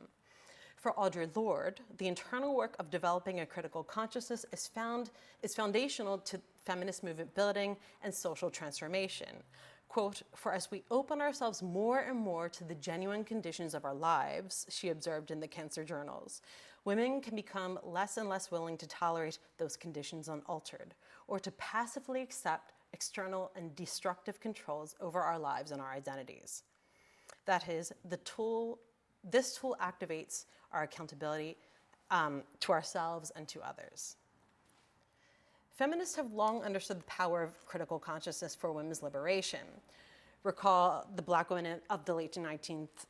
For Audre Lorde, the internal work of developing a critical consciousness is foundational to feminist movement building and social transformation. Quote, "For as we open ourselves more and more to the genuine conditions of our lives," she observed in the Cancer Journals, "women can become less and less willing to tolerate those conditions unaltered, or to passively accept external and destructive controls over our lives and our identities." That is, this tool activates our accountability to ourselves and to others. Feminists have long understood the power of critical consciousness for women's liberation. Recall the Black women of the late 19th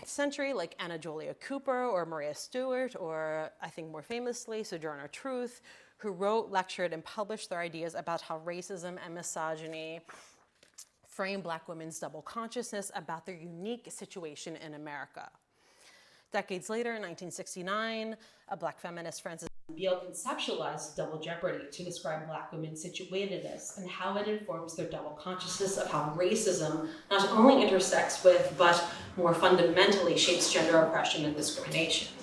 century, like Anna Julia Cooper or Maria Stewart, or I think more famously, Sojourner Truth, who wrote, lectured, and published their ideas about how racism and misogyny frame Black women's double consciousness about their unique situation in America. Decades later, in 1969, a Black feminist, Frances Beale, conceptualized double jeopardy to describe Black women's situatedness and how it informs their double consciousness of how racism not only intersects with, but more fundamentally shapes gender oppression and discrimination.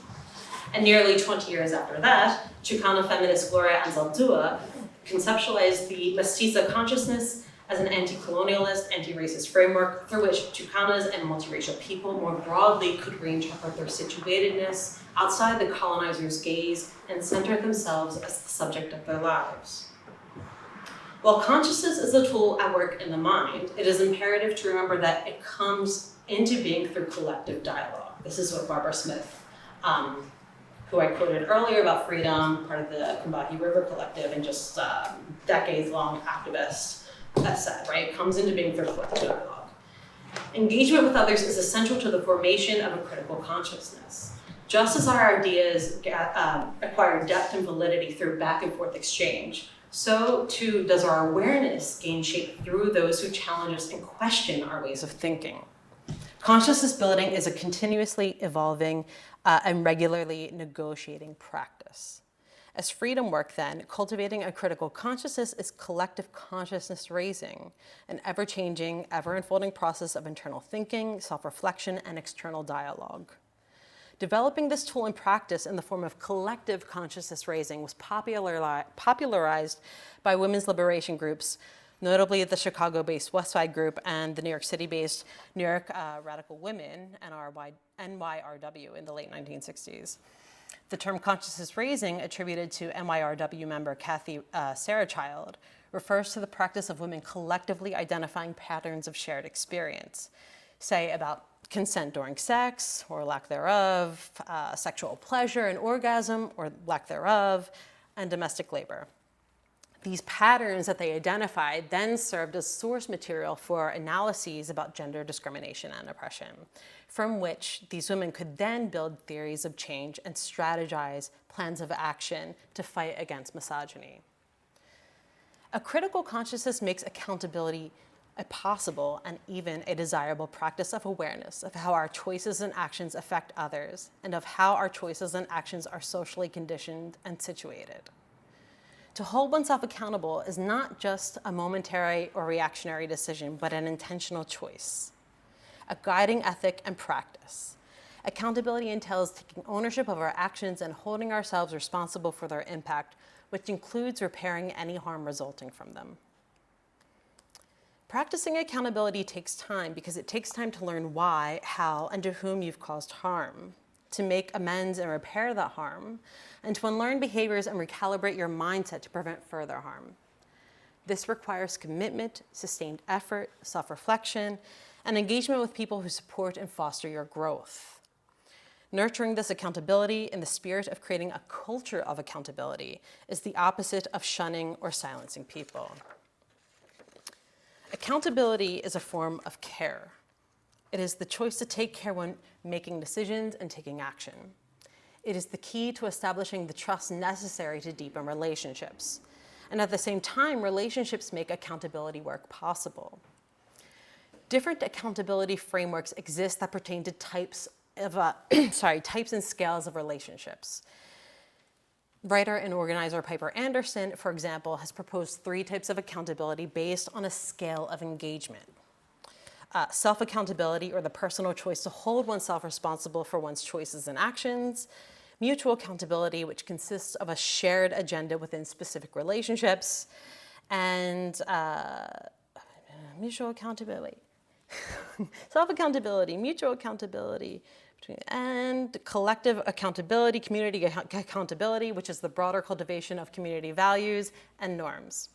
And nearly 20 years after that, Chicana feminist Gloria Anzaldúa conceptualized the mestiza consciousness as an anti-colonialist, anti-racist framework through which Chicanas and multiracial people more broadly could reinterpret their situatedness outside the colonizer's gaze and center themselves as the subject of their lives. While consciousness is a tool at work in the mind, it is imperative to remember that it comes into being through collective dialogue. This is what Barbara Smith, who I quoted earlier about freedom, part of the Combahee River Collective, and just decades-long activist, that said, right? It comes into being through collective dialogue. Engagement with others is essential to the formation of a critical consciousness. Just as our ideas acquire depth and validity through back and forth exchange, so too does our awareness gain shape through those who challenge us and question our ways of thinking. Consciousness building is a continuously evolving and regularly negotiating practice. As freedom work, then, cultivating a critical consciousness is collective consciousness raising, an ever-changing, ever-unfolding process of internal thinking, self-reflection, and external dialogue. Developing this tool in practice in the form of collective consciousness raising was popularized by women's liberation groups, notably the Chicago-based West Side Group and the New York City-based New York Radical Women, NYRW, in the late 1960s. The term consciousness raising, attributed to NYRW member Kathy Sarachild, refers to the practice of women collectively identifying patterns of shared experience, say about consent during sex or lack thereof, sexual pleasure and orgasm or lack thereof, and domestic labor. These patterns that they identified then served as source material for analyses about gender discrimination and oppression, from which these women could then build theories of change and strategize plans of action to fight against misogyny. A critical consciousness makes accountability a possible and even a desirable practice of awareness of how our choices and actions affect others and of how our choices and actions are socially conditioned and situated. To hold oneself accountable is not just a momentary or reactionary decision, but an intentional choice, a guiding ethic and practice. Accountability entails taking ownership of our actions and holding ourselves responsible for their impact, which includes repairing any harm resulting from them. Practicing accountability takes time because it takes time to learn why, how, and to whom you've caused harm, to make amends and repair that harm, and to unlearn behaviors and recalibrate your mindset to prevent further harm. This requires commitment, sustained effort, self-reflection, and engagement with people who support and foster your growth. Nurturing this accountability in the spirit of creating a culture of accountability is the opposite of shunning or silencing people. Accountability is a form of care. It is the choice to take care when making decisions and taking action. It is the key to establishing the trust necessary to deepen relationships. And at the same time, relationships make accountability work possible. Different accountability frameworks exist that pertain to types and scales of relationships. Writer and organizer Piper Anderson, for example, has proposed 3 types of accountability based on a scale of engagement. Self-accountability, or the personal choice to hold oneself responsible for one's choices and actions. Mutual accountability, which consists of a shared agenda within specific relationships. And mutual accountability. Self-accountability, mutual accountability, and collective accountability, community accountability, which is the broader cultivation of community values and norms.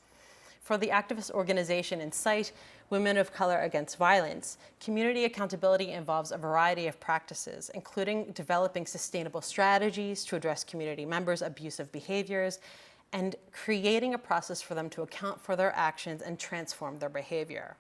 For the activist organization Incite, Women of Color Against Violence, community accountability involves a variety of practices, including developing sustainable strategies to address community members' abusive behaviors and creating a process for them to account for their actions and transform their behavior.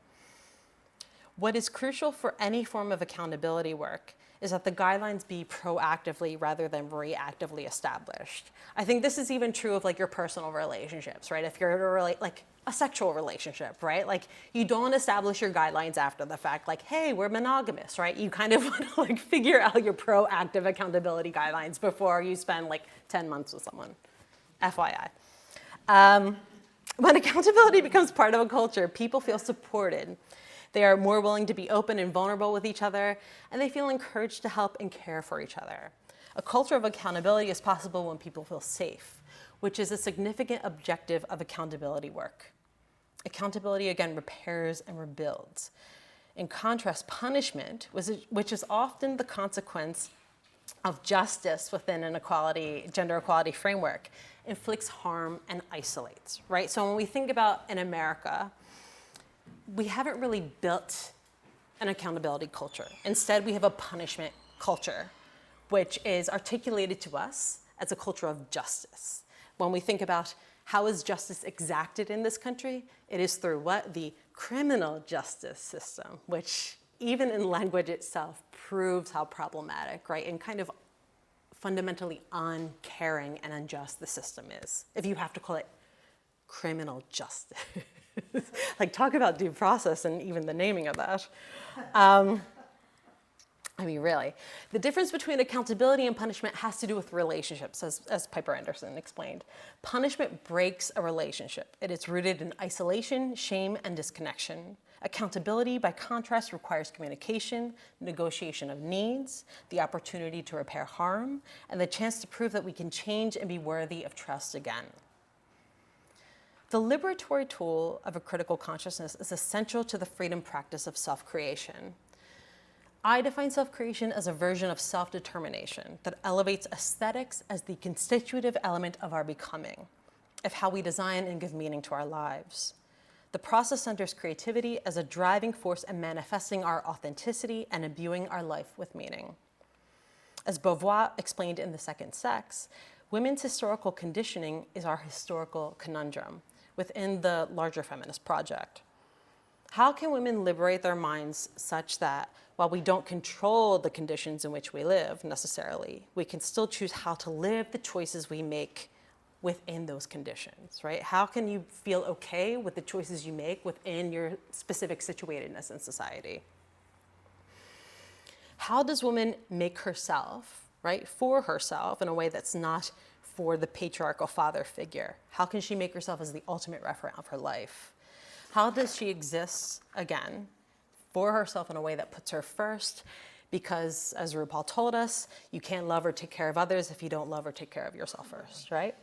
What is crucial for any form of accountability work is that the guidelines be proactively rather than reactively established. I think this is even true of like your personal relationships, right? If you're like a sexual relationship, right? Like you don't establish your guidelines after the fact, like, hey, we're monogamous, right? You kind of want to like figure out your proactive accountability guidelines before you spend like 10 months with someone, FYI. When accountability becomes part of a culture, people feel supported. They are more willing to be open and vulnerable with each other, and they feel encouraged to help and care for each other. A culture of accountability is possible when people feel safe, which is a significant objective of accountability work. Accountability, again, repairs and rebuilds. In contrast, punishment, which is often the consequence of justice within an gender equality framework, inflicts harm and isolates, right? So when we think about in America, we haven't really built an accountability culture. Instead, we have a punishment culture, which is articulated to us as a culture of justice. When we think about how is justice exacted in this country, it is through what? The criminal justice system, which even in language itself proves how problematic, right? And kind of fundamentally uncaring and unjust the system is, if you have to call it criminal justice. Like, talk about due process and even the naming of that. I mean, really. The difference between accountability and punishment has to do with relationships, as Piper Anderson explained. Punishment breaks a relationship. It is rooted in isolation, shame, and disconnection. Accountability, by contrast, requires communication, negotiation of needs, the opportunity to repair harm, and the chance to prove that we can change and be worthy of trust again. The liberatory tool of a critical consciousness is essential to the freedom practice of self-creation. I define self-creation as a version of self-determination that elevates aesthetics as the constitutive element of our becoming, of how we design and give meaning to our lives. The process centers creativity as a driving force in manifesting our authenticity and imbuing our life with meaning. As Beauvoir explained in The Second Sex, women's historical conditioning is our historical conundrum within the larger feminist project. How can women liberate their minds such that while we don't control the conditions in which we live necessarily, we can still choose how to live the choices we make within those conditions, right? How can you feel okay with the choices you make within your specific situatedness in society? How does woman make herself, right, for herself in a way that's not for the patriarchal father figure? How can she make herself as the ultimate referent of her life? How does she exist, again, for herself in a way that puts her first? Because, as RuPaul told us, you can't love or take care of others if you don't love or take care of yourself first, right?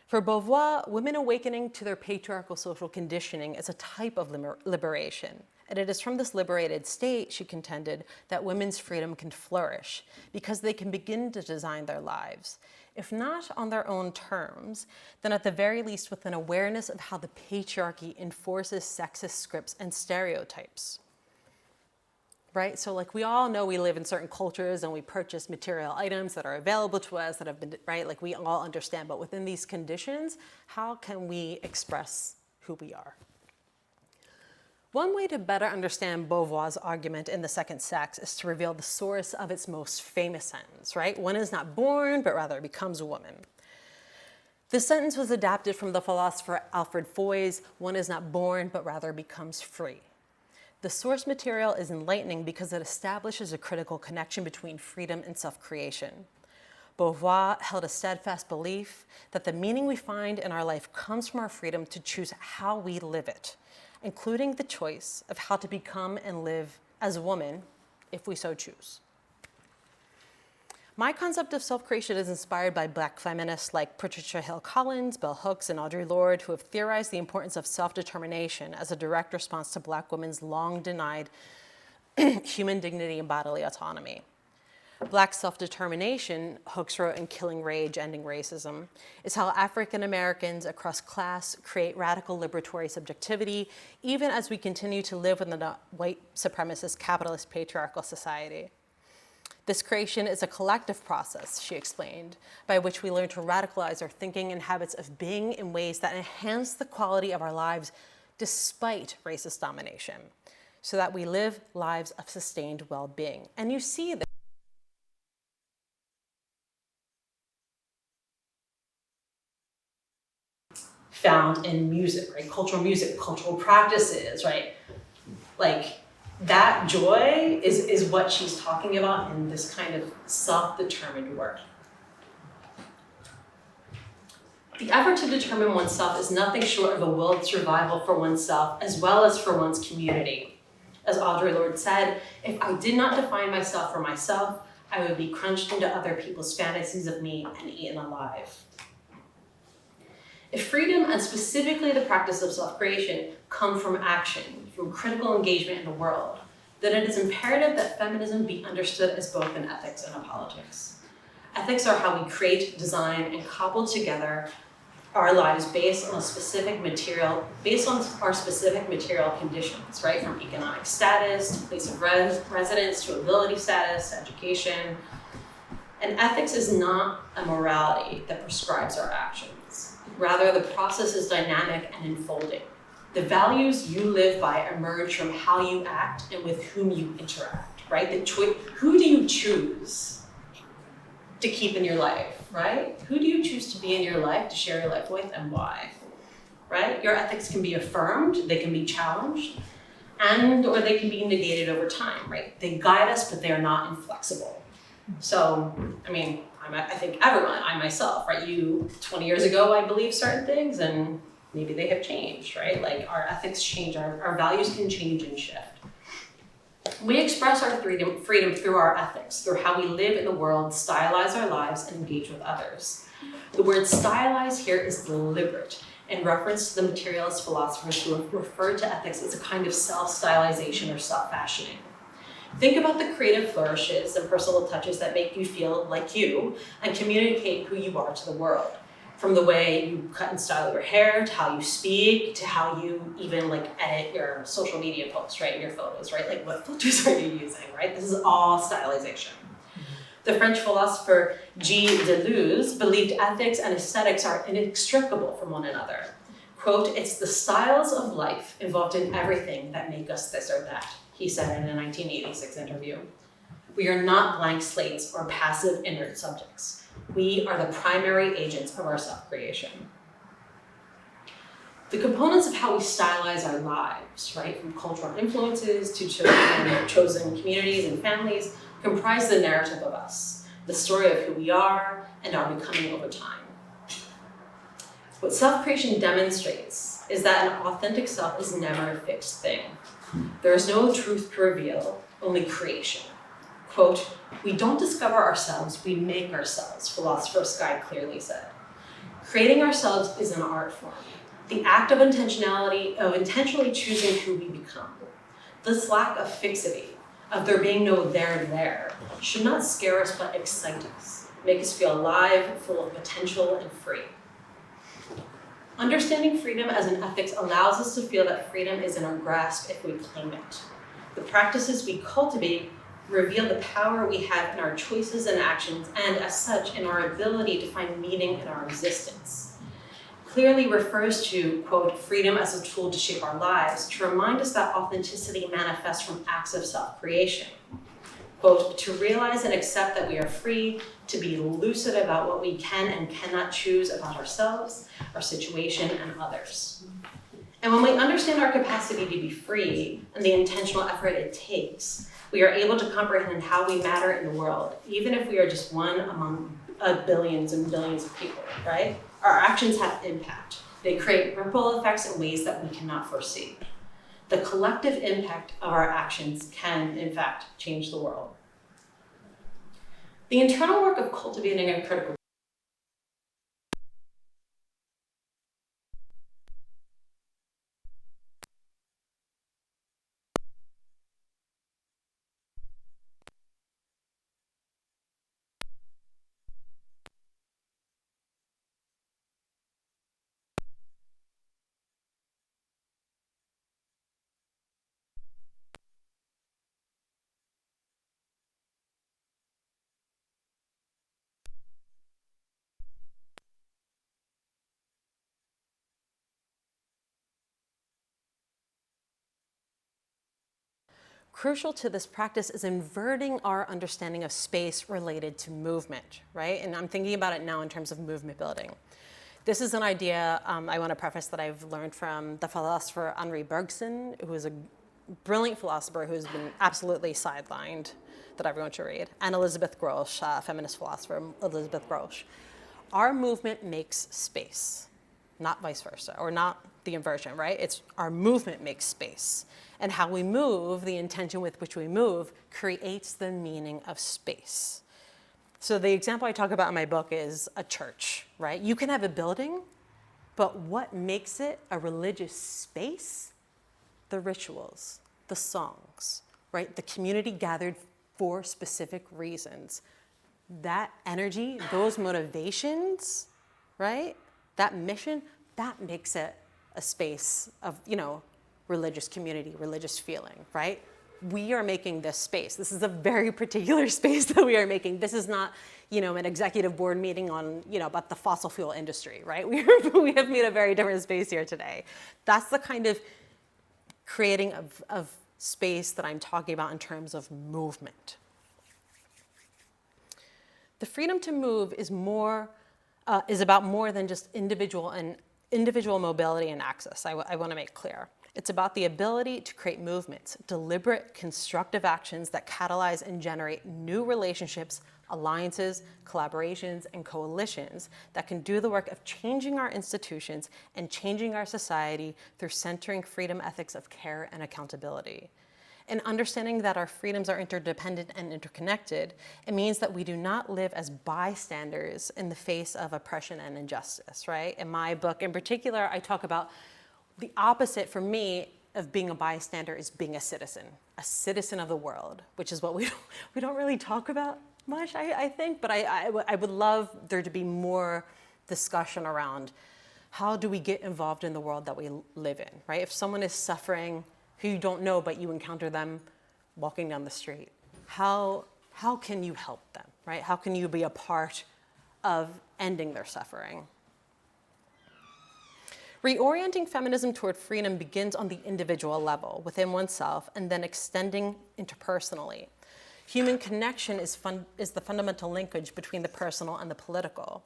For Beauvoir, women awakening to their patriarchal social conditioning is a type of liberation. And it is from this liberated state, she contended, that women's freedom can flourish because they can begin to design their lives. If not on their own terms, then at the very least with an awareness of how the patriarchy enforces sexist scripts and stereotypes. Right? So like we all know we live in certain cultures and we purchase material items that are available to us that have been, right? Like we all understand, but within these conditions, how can we express who we are? One way to better understand Beauvoir's argument in The Second Sex is to reveal the source of its most famous sentence, right? One is not born, but rather becomes a woman. This sentence was adapted from the philosopher Alfred Foy's, one is not born, but rather becomes free. The source material is enlightening because it establishes a critical connection between freedom and self-creation. Beauvoir held a steadfast belief that the meaning we find in our life comes from our freedom to choose how we live it, including the choice of how to become and live as a woman, if we so choose. My concept of self-creation is inspired by Black feminists like Patricia Hill Collins, Bell Hooks, and Audre Lorde, who have theorized the importance of self-determination as a direct response to Black women's long-denied human dignity and bodily autonomy. Black self-determination, Hooks wrote in Killing Rage, Ending Racism, is how African Americans across class create radical liberatory subjectivity, even as we continue to live within a white supremacist capitalist patriarchal society. This creation is a collective process, she explained, by which we learn to radicalize our thinking and habits of being in ways that enhance the quality of our lives despite racist domination, so that we live lives of sustained well-being. And you see this found in music, right? Cultural music, cultural practices, right? Like, that joy is what she's talking about in this kind of self-determined work. The effort to determine oneself is nothing short of a willed survival for oneself as well as for one's community. As Audre Lorde said, if I did not define myself for myself, I would be crunched into other people's fantasies of me and eaten alive. If freedom, and specifically the practice of self-creation, come from action, from critical engagement in the world, then it is imperative that feminism be understood as both an ethics and a politics. Ethics are how we create, design, and cobble together our lives based on our specific material conditions, right? From economic status, to place of residence, to ability status, to education. And ethics is not a morality that prescribes our actions. Rather, the process is dynamic and unfolding. The values you live by emerge from how you act and with whom you interact, right? Who do you choose to keep in your life, right? Who do you choose to be in your life, to share your life with, and why, right? Your ethics can be affirmed, they can be challenged, or they can be negated over time, right? They guide us, but they are not inflexible. So, I think everyone, I myself, right? 20 years ago, I believed certain things, and maybe they have changed, right? Like, our ethics change, our values can change and shift. We express our freedom through our ethics, through how we live in the world, stylize our lives, and engage with others. The word stylize here is deliberate, in reference to the materialist philosophers who have referred to ethics as a kind of self-stylization or self-fashioning. Think about the creative flourishes and personal touches that make you feel like you and communicate who you are to the world. From the way you cut and style your hair, to how you speak, to how you even edit your social media posts, right? Your photos, right? Like, what filters are you using, right? This is all stylization. The French philosopher Gilles Deleuze believed ethics and aesthetics are inextricable from one another. Quote, "It's the styles of life involved in everything that make us this or that," he said in a 1986 interview. We are not blank slates or passive inert subjects. We are the primary agents of our self-creation. The components of how we stylize our lives, right, from cultural influences to chosen communities and families, comprise the narrative of us, the story of who we are and our becoming over time. What self-creation demonstrates is that an authentic self is never a fixed thing. There is no truth to reveal, only creation. Quote, "We don't discover ourselves, we make ourselves," philosopher Skye clearly said. Creating ourselves is an art form, the act of intentionally choosing who we become. This lack of fixity, of there being no there, should not scare us but excite us, make us feel alive, full of potential, and free. Understanding freedom as an ethics allows us to feel that freedom is in our grasp if we claim it. The practices we cultivate reveal the power we have in our choices and actions, and as such, in our ability to find meaning in our existence. clearly refers to, quote, freedom as a tool to shape our lives, to remind us that authenticity manifests from acts of self-creation. Quote, to realize and accept that we are free to be lucid about what we can and cannot choose about ourselves, our situation, and others. And when we understand our capacity to be free and the intentional effort it takes, we are able to comprehend how we matter in the world, even if we are just one among billions and billions of people, right? Our actions have impact. They create ripple effects in ways that we cannot foresee. The collective impact of our actions can, in fact, change the world. The internal work of cultivating a critical Crucial to this practice is inverting our understanding of space related to movement, right? And I'm thinking about it now in terms of movement building. This is an idea I want to preface that I've learned from the philosopher Henri Bergson, who is a brilliant philosopher who's been absolutely sidelined, that everyone should read, and Elizabeth Grosz, feminist philosopher Elizabeth Grosz. Our movement makes space, not vice versa, or not the inversion, right? It's our movement makes space. And how we move, the intention with which we move, creates the meaning of space. So the example I talk about in my book is a church, right? You can have a building, but what makes it a religious space? The rituals, the songs, right? The community gathered for specific reasons. That energy, those motivations, right? That mission, that makes it a space of, religious community, religious feeling, right? We are making this space. This is a very particular space that we are making. This is not, an executive board meeting on, about the fossil fuel industry, right? We have made a very different space here today. That's the kind of creating of space that I'm talking about in terms of movement. The freedom to move is about more than just individual mobility and access. I want to make clear. It's about the ability to create movements, deliberate, constructive actions that catalyze and generate new relationships, alliances, collaborations, and coalitions that can do the work of changing our institutions and changing our society through centering freedom ethics of care and accountability. And understanding that our freedoms are interdependent and interconnected, it means that we do not live as bystanders in the face of oppression and injustice, right? In my book in particular, I talk about the opposite for me of being a bystander is being a citizen of the world, which is what we don't really talk about much, I think, but I would love there to be more discussion around how do we get involved in the world that we live in, right? If someone is suffering who you don't know, but you encounter them walking down the street, how can you help them, right? How can you be a part of ending their suffering? Reorienting feminism toward freedom begins on the individual level, within oneself, and then extending interpersonally. Human connection is the fundamental linkage between the personal and the political.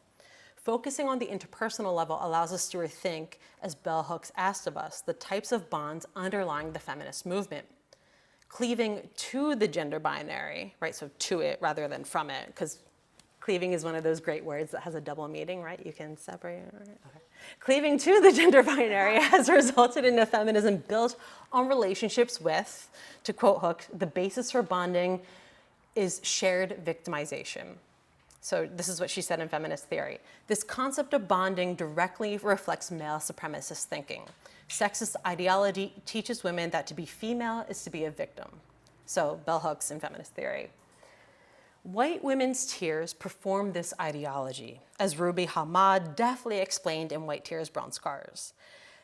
Focusing on the interpersonal level allows us to rethink, as Bell Hooks asked of us, the types of bonds underlying the feminist movement. Cleaving to the gender binary, right, so to it rather than from it, because cleaving is one of those great words that has a double meaning, right? You can separate it, right? Okay. Cleaving to the gender binary has resulted in a feminism built on relationships with, to quote Hooks, the basis for bonding is shared victimization. So this is what she said in Feminist Theory. This concept of bonding directly reflects male supremacist thinking. Sexist ideology teaches women that to be female is to be a victim. So Bell Hooks in Feminist Theory. White women's tears perform this ideology, as Ruby Hamad deftly explained in White Tears, Brown Scars.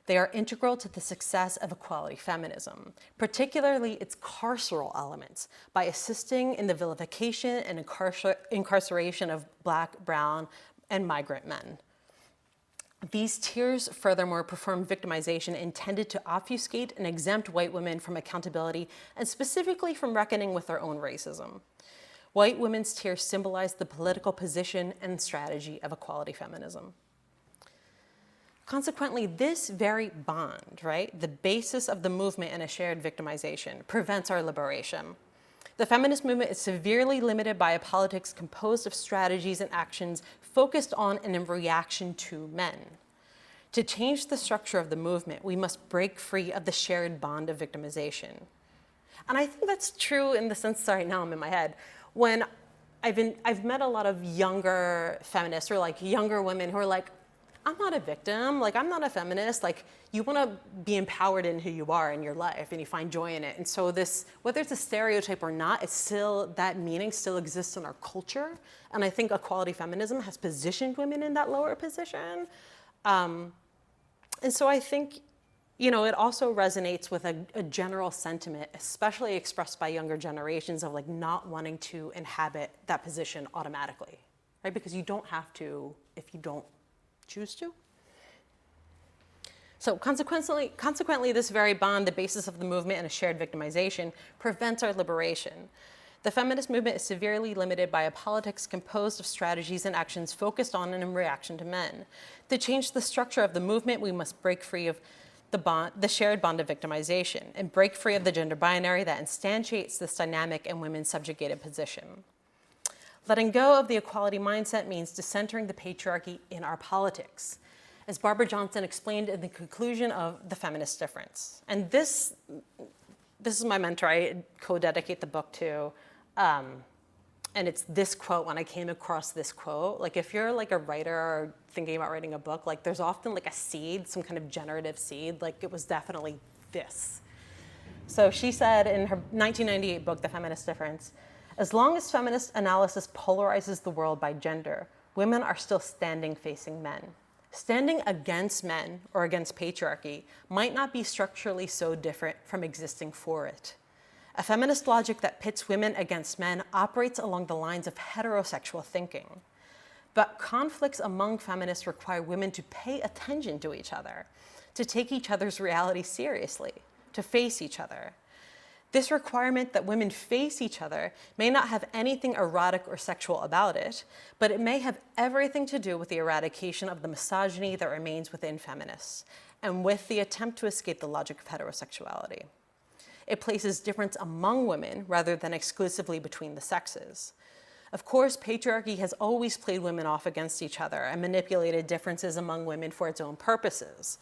They are integral to the success of equality feminism, particularly its carceral elements, by assisting in the vilification and incarceration of Black, brown, and migrant men. These tiers furthermore perform victimization intended to obfuscate and exempt white women from accountability and specifically from reckoning with their own racism. White women's tiers symbolize the political position and strategy of equality feminism. Consequently, this very bond, right, the basis of the movement and a shared victimization, prevents our liberation. The feminist movement is severely limited by a politics composed of strategies and actions focused on and in reaction to men. To change the structure of the movement, we must break free of the shared bond of victimization. And I think that's true in the sense, sorry, now I'm in my head, when I've met a lot of younger feminists or like younger women who are like, I'm not a victim, like I'm not a feminist, like you wanna be empowered in who you are in your life and you find joy in it. And so this, whether it's a stereotype or not, it's still, that meaning still exists in our culture. And I think equality feminism has positioned women in that lower position. And so I think, you know, it also resonates with a general sentiment, especially expressed by younger generations of like not wanting to inhabit that position automatically, right? Because you don't have to if you don't choose to. So consequently, this very bond, the basis of the movement and a shared victimization, prevents our liberation. The feminist movement is severely limited by a politics composed of strategies and actions focused on and in reaction to men. To change the structure of the movement, we must break free of the shared bond of victimization and break free of the gender binary that instantiates this dynamic and women's subjugated position. Letting go of the equality mindset means decentering the patriarchy in our politics, as Barbara Johnson explained in the conclusion of The Feminist Difference. And this is my mentor I co-dedicate the book to. And it's this quote, when I came across this quote, like if you're like a writer or thinking about writing a book, like there's often like a seed, some kind of generative seed, like it was definitely this. So she said in her 1998 book, The Feminist Difference, as long as feminist analysis polarizes the world by gender, women are still standing facing men. Standing against men or against patriarchy might not be structurally so different from existing for it. A feminist logic that pits women against men operates along the lines of heterosexual thinking. But conflicts among feminists require women to pay attention to each other, to take each other's reality seriously, to face each other. This requirement that women face each other may not have anything erotic or sexual about it, but it may have everything to do with the eradication of the misogyny that remains within feminists, and with the attempt to escape the logic of heterosexuality. It places difference among women rather than exclusively between the sexes. Of course, patriarchy has always played women off against each other and manipulated differences among women for its own purposes.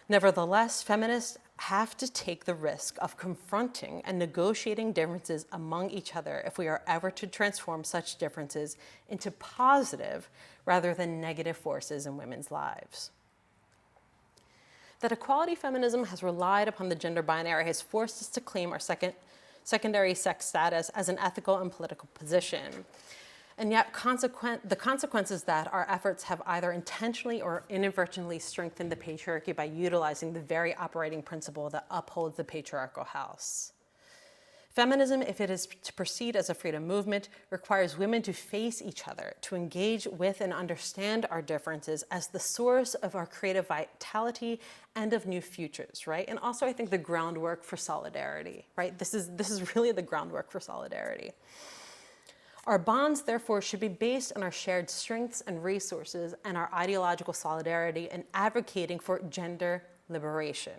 Nevertheless, feminists have to take the risk of confronting and negotiating differences among each other if we are ever to transform such differences into positive rather than negative forces in women's lives. That equality feminism has relied upon the gender binary has forced us to claim our secondary sex status as an ethical and political position. And yet the consequence is that our efforts have either intentionally or inadvertently strengthened the patriarchy by utilizing the very operating principle that upholds the patriarchal house. Feminism, if it is to proceed as a freedom movement, requires women to face each other, to engage with and understand our differences as the source of our creative vitality and of new futures, right? And also I think the groundwork for solidarity, right? This is really the groundwork for solidarity. Our bonds, therefore, should be based on our shared strengths and resources and our ideological solidarity in advocating for gender liberation.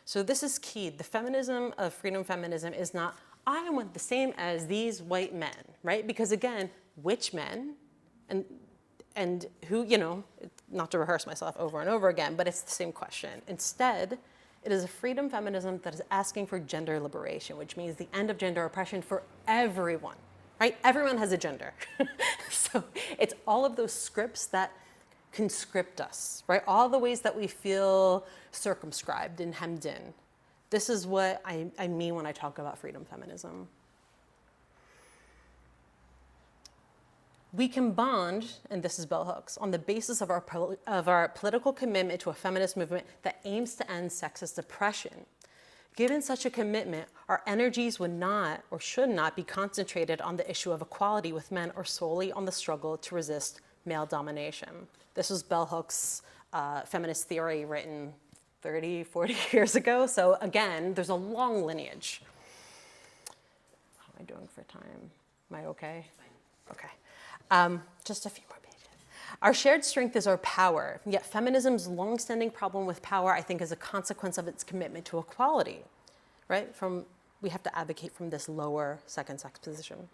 So this is key. The feminism of freedom feminism is not, I want the same as these white men, right? Because again, which men and who, you know, not to rehearse myself over and over again, but it's the same question. Instead, it is a freedom feminism that is asking for gender liberation, which means the end of gender oppression for everyone, right? Everyone has a gender. So it's all of those scripts that conscript us, right? All the ways that we feel circumscribed and hemmed in. This is what I mean when I talk about freedom feminism. We can bond, and this is bell hooks, on the basis of our political commitment to a feminist movement that aims to end sexist oppression. Given such a commitment, our energies would not or should not be concentrated on the issue of equality with men or solely on the struggle to resist male domination. This was bell hooks' feminist theory written 30, 40 years ago. So again, there's a long lineage. How am I doing for time? Am I okay? Okay. Just a few more pages. Our shared strength is our power, yet feminism's longstanding problem with power, I think, is a consequence of its commitment to equality, right? We have to advocate from this lower second sex position.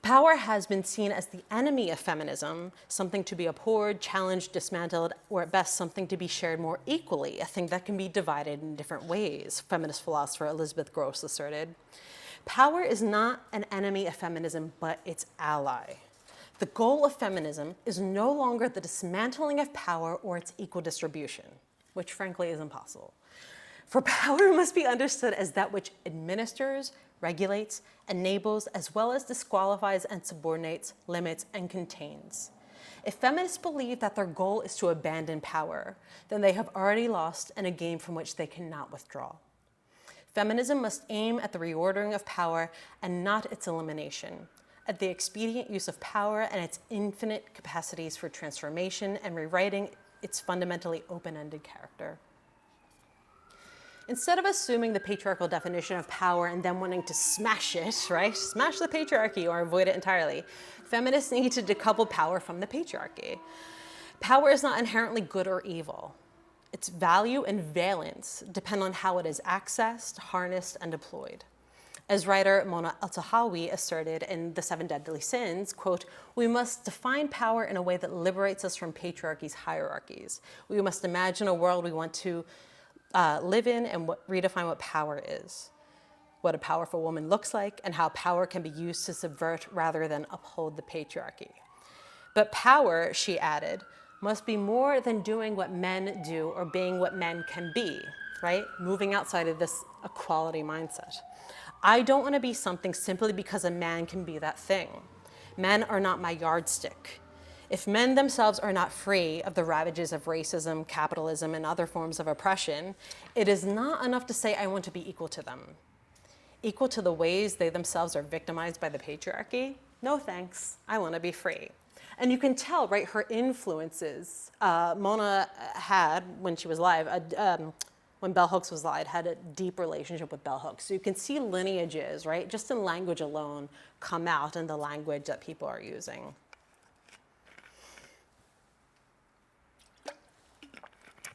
Power has been seen as the enemy of feminism, something to be abhorred, challenged, dismantled, or at best something to be shared more equally, a thing that can be divided in different ways, feminist philosopher Elizabeth Gross asserted. Power is not an enemy of feminism, but its ally. The goal of feminism is no longer the dismantling of power or its equal distribution, which frankly is impossible. For power must be understood as that which administers, regulates, enables, as well as disqualifies and subordinates, limits, and contains. If feminists believe that their goal is to abandon power, then they have already lost in a game from which they cannot withdraw. Feminism must aim at the reordering of power and not its elimination, at the expedient use of power and its infinite capacities for transformation and rewriting its fundamentally open-ended character. Instead of assuming the patriarchal definition of power and then wanting to smash it, right? Smash the patriarchy or avoid it entirely, feminists need to decouple power from the patriarchy. Power is not inherently good or evil. Its value and valence depend on how it is accessed, harnessed, and deployed. As writer Mona Eltahawy asserted in The Seven Deadly Sins, quote, "We must define power in a way that liberates us from patriarchy's hierarchies. We must imagine a world we want to live in and redefine what power is, what a powerful woman looks like, and how power can be used to subvert rather than uphold the patriarchy. But power," she added, "must be more than doing what men do or being what men can be," right? Moving outside of this equality mindset. I don't want to be something simply because a man can be that thing. Men are not my yardstick. If men themselves are not free of the ravages of racism, capitalism, and other forms of oppression, it is not enough to say I want to be equal to them. Equal to the ways they themselves are victimized by the patriarchy? No thanks, I want to be free. And you can tell, right, her influences. Mona had, when she was alive, when bell hooks was alive, had a deep relationship with bell hooks. So you can see lineages, right, just in language alone, come out in the language that people are using.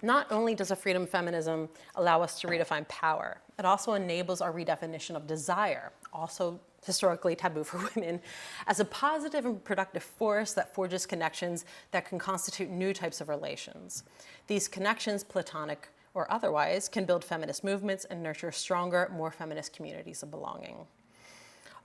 Not only does a freedom feminism allow us to redefine power, it also enables our redefinition of desire, also historically taboo for women, as a positive and productive force that forges connections that can constitute new types of relations. These connections, platonic or otherwise, can build feminist movements and nurture stronger, more feminist communities of belonging.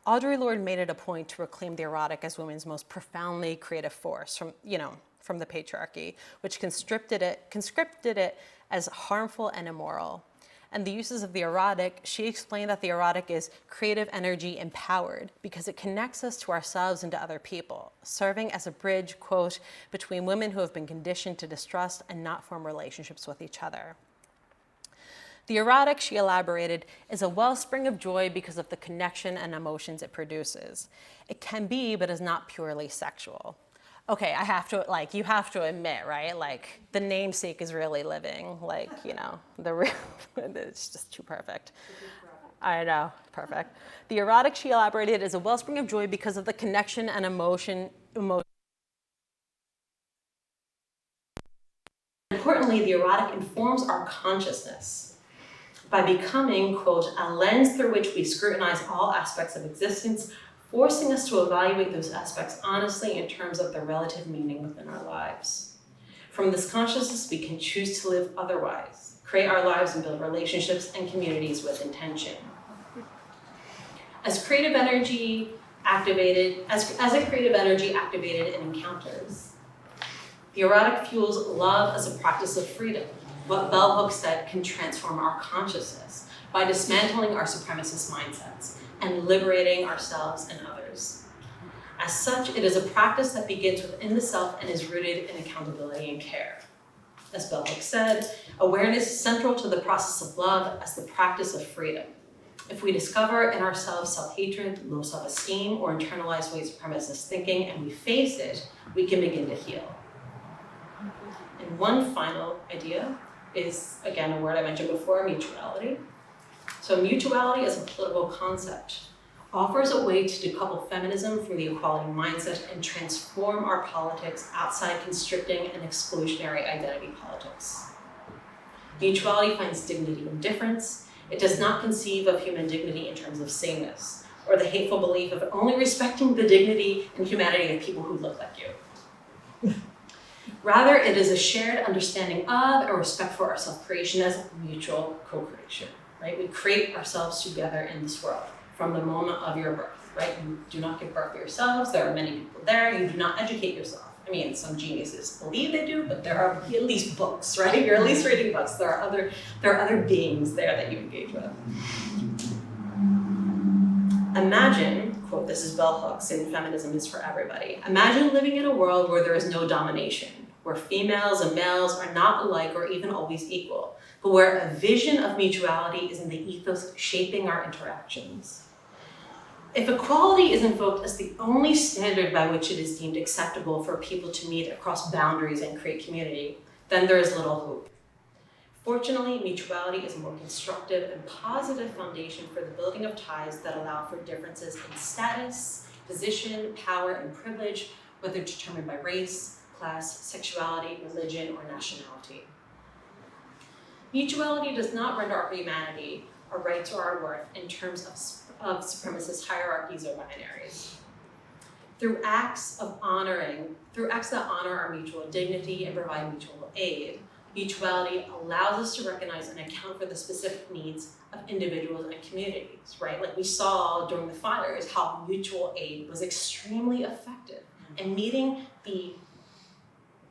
Audre Lorde made it a point to reclaim the erotic as women's most profoundly creative force from the patriarchy, which conscripted it as harmful and immoral. And the uses of the erotic, she explained that the erotic is creative energy empowered because it connects us to ourselves and to other people, serving as a bridge, quote, between women who have been conditioned to distrust and not form relationships with each other. The erotic, she elaborated, is a wellspring of joy because of the connection and emotions it produces. It can be, but is not purely sexual. Okay, you have to admit, right? Like, the namesake is really living. Like, it's just too perfect. I know, perfect. The erotic, she elaborated, is a wellspring of joy because of the connection and emotion. Importantly, the erotic informs our consciousness by becoming, quote, a lens through which we scrutinize all aspects of existence, forcing us to evaluate those aspects honestly in terms of their relative meaning within our lives. From this consciousness, we can choose to live otherwise, create our lives and build relationships and communities with intention. As a creative energy activated in encounters, the erotic fuels love as a practice of freedom. What bell hooks said can transform our consciousness by dismantling our supremacist mindsets and liberating ourselves and others. As such, it is a practice that begins within the self and is rooted in accountability and care. As bell hooks said, awareness is central to the process of love as the practice of freedom. If we discover in ourselves self-hatred, low self-esteem, or internalized white supremacist thinking, and we face it, we can begin to heal. And one final idea is, again, a word I mentioned before, mutuality. So mutuality as a political concept offers a way to decouple feminism from the equality mindset and transform our politics outside constricting and exclusionary identity politics. Mutuality finds dignity in difference. It does not conceive of human dignity in terms of sameness, or the hateful belief of only respecting the dignity and humanity of people who look like you. Rather, it is a shared understanding of and respect for our self-creation as mutual co-creation, right? We create ourselves together in this world from the moment of your birth, right? You do not give birth to yourselves. There are many people there. You do not educate yourself. I mean, some geniuses believe they do, but there are at least books, right? You're at least reading books. There are other beings there that you engage with. Imagine, quote, this is Bell Hooks in Feminism is for Everybody. Imagine living in a world where there is no domination, where females and males are not alike or even always equal, but where a vision of mutuality is in the ethos shaping our interactions. If equality is invoked as the only standard by which it is deemed acceptable for people to meet across boundaries and create community, then there is little hope. Fortunately, mutuality is a more constructive and positive foundation for the building of ties that allow for differences in status, position, power, and privilege, whether determined by race, class, sexuality, religion, or nationality. Mutuality does not render our humanity, our rights, or our worth in terms of supremacist hierarchies or binaries. Through acts that honor our mutual dignity and provide mutual aid, mutuality allows us to recognize and account for the specific needs of individuals and communities, right? Like we saw during the fires, how mutual aid was extremely effective in meeting the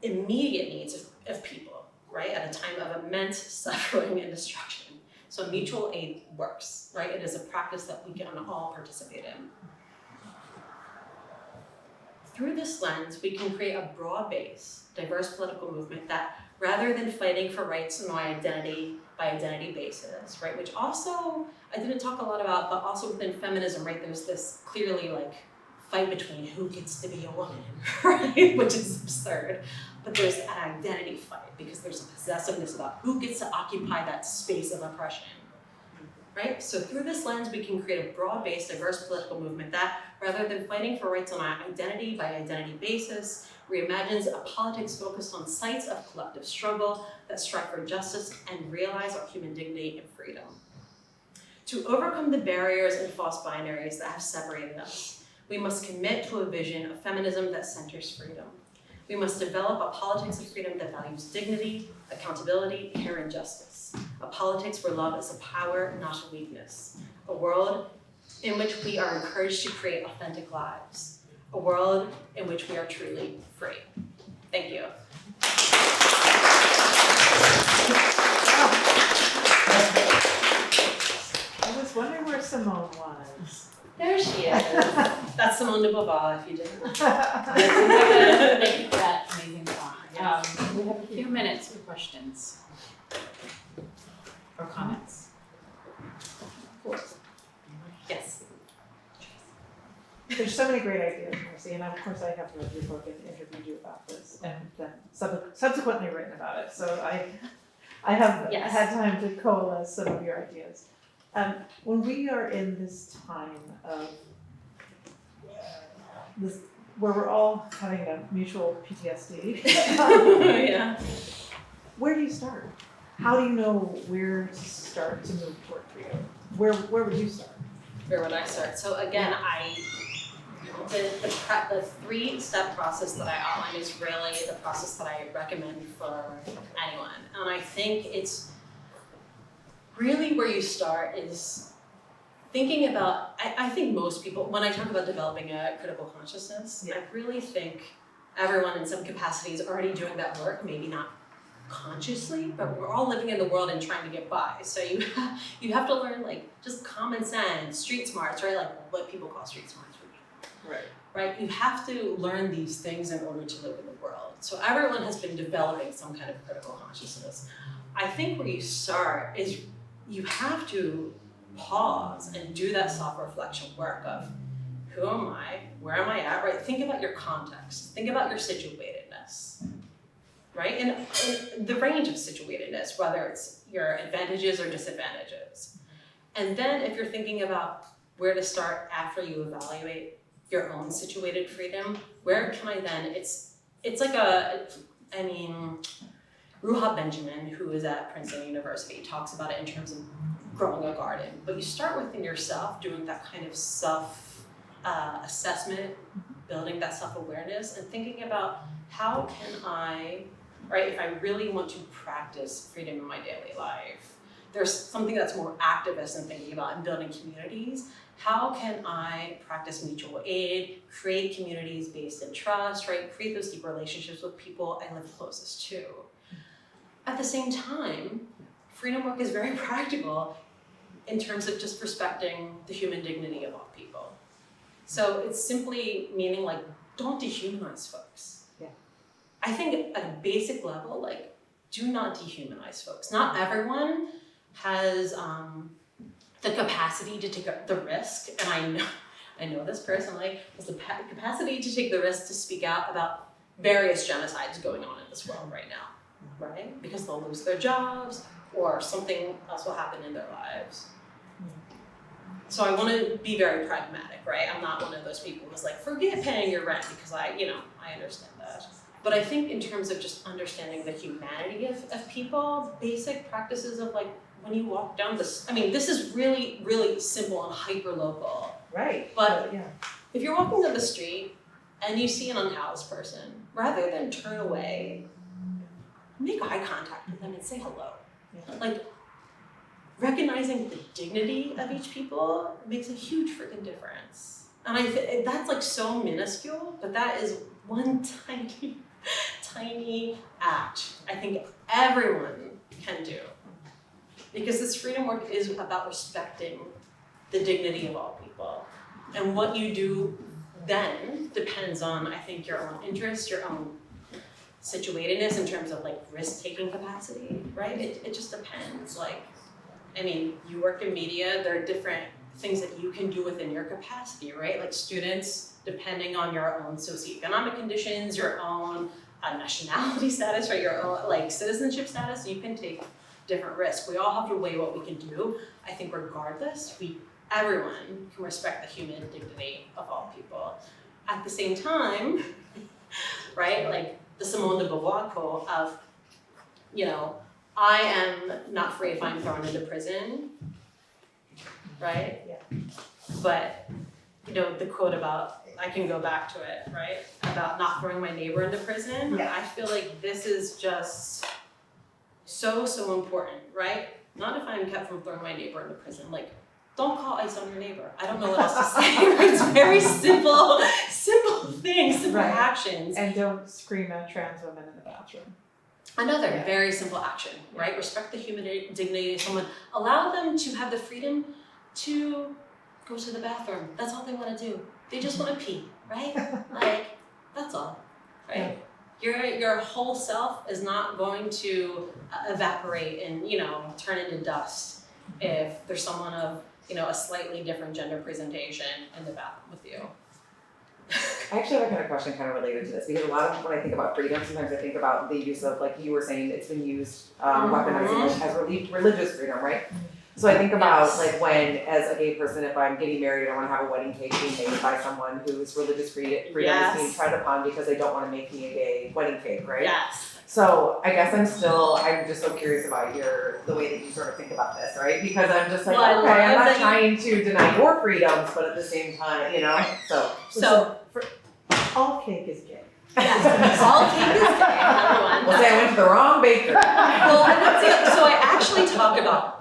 immediate needs of people, right? At a time of immense suffering and destruction. So mutual aid works, right? It is a practice that we can all participate in. Through this lens, we can create a broad-based, diverse political movement that, rather than fighting for rights on an identity by identity basis, right? Which also, I didn't talk a lot about, but also within feminism, right? There's this clearly like fight between who gets to be a woman, right? Which is absurd. But there's an identity fight because there's a possessiveness about who gets to occupy that space of oppression, right? So through this lens, we can create a broad-based, diverse political movement that, rather than fighting for rights on an identity by identity basis, reimagines a politics focused on sites of collective struggle that strive for justice and realize our human dignity and freedom. To overcome the barriers and false binaries that have separated us, we must commit to a vision of feminism that centers freedom. We must develop a politics of freedom that values dignity, accountability, care, and justice. A politics where love is a power, not a weakness. A world in which we are encouraged to create authentic lives. A world in which we are truly free. Thank you. I was wondering where Simone was. There she is. That's Simone de Beauvoir, if you didn't. Thank you for that amazing song. We have a few minutes for questions or comments. Yes. There's so many great ideas, Marcie, and of course I have read your book and interviewed you about this, and then subsequently written about it. So I have had time to coalesce some of your ideas. When we are in this time of this, where we're all having a mutual PTSD, Yeah. where do you start? How do you know where to start to move toward freedom? Where would you start? Where would I start? So again, the three-step process that I outlined is really the process that I recommend for anyone. And I think it's really where you start is thinking about, I think most people, when I talk about developing a critical consciousness, I really think everyone in some capacity is already doing that work, maybe not consciously, but we're all living in the world and trying to get by. So you have to learn like just common sense, street smarts, right? Like what people call street smarts. Right? You have to learn these things in order to live in the world. So everyone has been developing some kind of critical consciousness. I think where you start is you have to pause and do that self-reflection work of who am I, where am I at, right? Think about your context, think about your situatedness, right? And the range of situatedness, whether it's your advantages or disadvantages. And then if you're thinking about where to start after you evaluate your own situated freedom, where can I then, it's like Ruha Benjamin, who is at Princeton University, talks about it in terms of growing a garden. But you start within yourself, doing that kind of self-assessment, building that self-awareness, and thinking about how can I, right, if I really want to practice freedom in my daily life, there's something that's more activist than thinking about in building communities. How can I practice mutual aid, create communities based in trust, right? Create those deep relationships with people I live closest to. At the same time, freedom work is very practical in terms of just respecting the human dignity of all people. So it's simply meaning like, don't dehumanize folks. Yeah. I think at a basic level, like, do not dehumanize folks. Not everyone has the capacity to take the risk, and I know this personally, has the capacity to take the risk to speak out about various genocides going on in this world right now, right? Because they'll lose their jobs or something else will happen in their lives. So I want to be very pragmatic, right? I'm not one of those people who's like, forget paying your rent, because I understand that. But I think in terms of just understanding the humanity of people, basic practices of like, when you walk down this is really, really simple and hyper-local. Right. But yeah. If you're walking down the street and you see an unhoused person, rather than turn away, make eye contact with them and say hello. Yeah. Like, recognizing the dignity of each people makes a huge freaking difference. And that's like so minuscule, but that is one tiny, tiny act I think everyone can do. Because this freedom work is about respecting the dignity of all people. And what you do then depends on, I think, your own interests, your own situatedness in terms of like risk-taking capacity, right? It just depends. Like, you work in media, there are different things that you can do within your capacity, right? Like students, depending on your own socioeconomic conditions, your own nationality status, right? Your own like citizenship status, you can take different risks. We all have to weigh what we can do. I think regardless, everyone can respect the human dignity of all people. At the same time, right, like the Simone de Beauvoir quote of, I am not free if I'm thrown into prison, right? Yeah. But, the quote about, I can go back to it, right? About not throwing my neighbor into prison. Yeah. I feel like this is just so important, right? Not if I'm kept from throwing my neighbor into prison. Like, don't call ICE on your neighbor. I don't know what else to say. It's very simple things, simple actions. And don't scream at trans women in the bathroom. Another very simple action, right? Respect the human dignity of someone. Allow them to have the freedom to go to the bathroom. That's all they want to do. They just want to pee, right? Like, that's all, right? Yeah. Your whole self is not going to evaporate and, turn into dust if there's someone of, a slightly different gender presentation in the bathroom with you. I actually have a kind of question kind of related to this, because a lot of when I think about freedom, sometimes I think about the use of, like you were saying, it's been used, weaponizing as religious freedom, right? So I think about like when, as a gay person, if I'm getting married, I want to have a wedding cake being made by someone whose religious freedom is being tread upon because they don't want to make me a gay wedding cake, right? Yes. So I guess I'm just so curious about the way that you sort of think about this, right? Because I'm just like, I'm not trying to deny your freedoms, but at the same time, So all cake is gay. Yes, all cake is gay, everyone. Well, say I went to the wrong bakery. So I actually talk about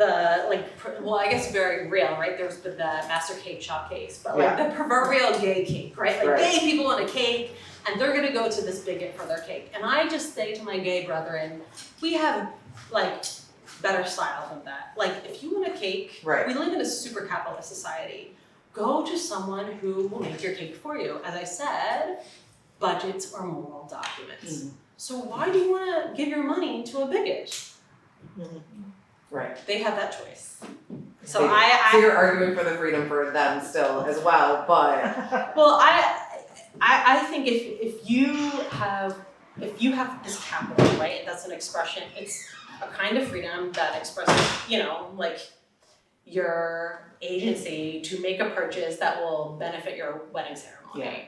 I guess very real, right? There's the master cake shop case, but like the proverbial gay cake, right? Like gay people want a cake, and they're gonna go to this bigot for their cake. And I just say to my gay brethren, we have like better style than that. Like if you want a cake, we live in a super capitalist society. Go to someone who will make your cake for you. As I said, budgets are moral documents. So why do you want to give your money to a bigot? Right. They have that choice. So So I you're arguing for the freedom for them still as well, but well, I think if you have this capital, right, that's an expression, it's a kind of freedom that expresses, like your agency to make a purchase that will benefit your wedding ceremony. Yeah.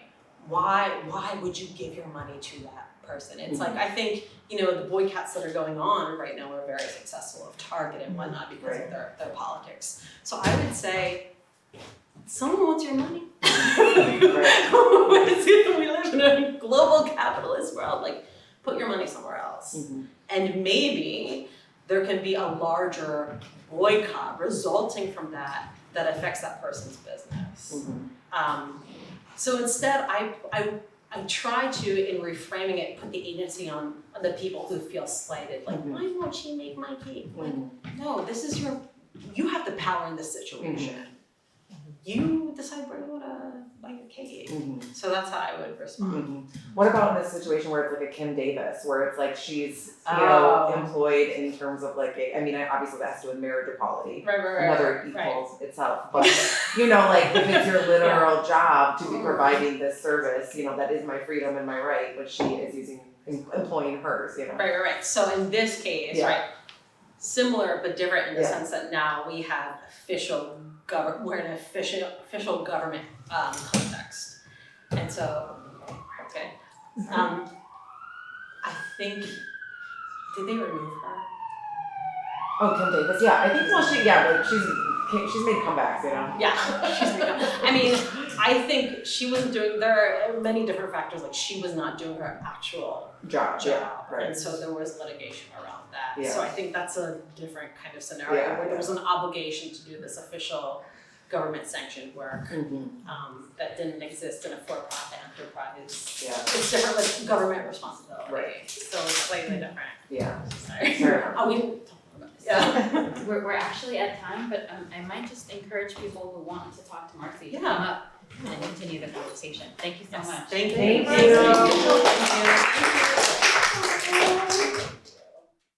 Why would you give your money to that person? It's like, I think, the boycotts that are going on right now are very successful of Target and whatnot because of their politics. So I would say, someone wants your money. We live in a global capitalist world. Like, put your money somewhere else. Mm-hmm. And maybe there can be a larger boycott resulting from that affects that person's business. Mm-hmm. So instead, I try to, in reframing it, put the agency on the people who feel slighted. Like, why won't she make my cake? Like, no, this is you have the power in this situation. You decide where you want to buy your cake. So that's how I would respond. What about in this situation where it's like a Kim Davis, where it's like she's, employed in terms of like obviously that has to do with marriage equality. Right. Another equals itself. But, like if it's your literal job to be providing this service, that is my freedom and my right, but she is employing hers, Right. So in this case, right, similar but different in the sense that now we have we're in an official government context. And so, I think, did they remove her? Oh, Kim Davis, yeah. I think, but she's made comebacks, Yeah, she's made comebacks. I think she wasn't there are many different factors, like she was not doing her actual job. Right. And so there was litigation around that. Yeah. So I think that's a different kind of scenario where there was an obligation to do this official government sanctioned work that didn't exist in a for-profit enterprise. Yeah. It's different with government responsibility. Right. So it's slightly different. Yeah. Sorry. Sure. We didn't talk about this. Yeah. We're actually at time, but I might just encourage people who want to talk to Marcie to come up and continue the conversation. Thank you so much. Thank you. Thank you. Thank you.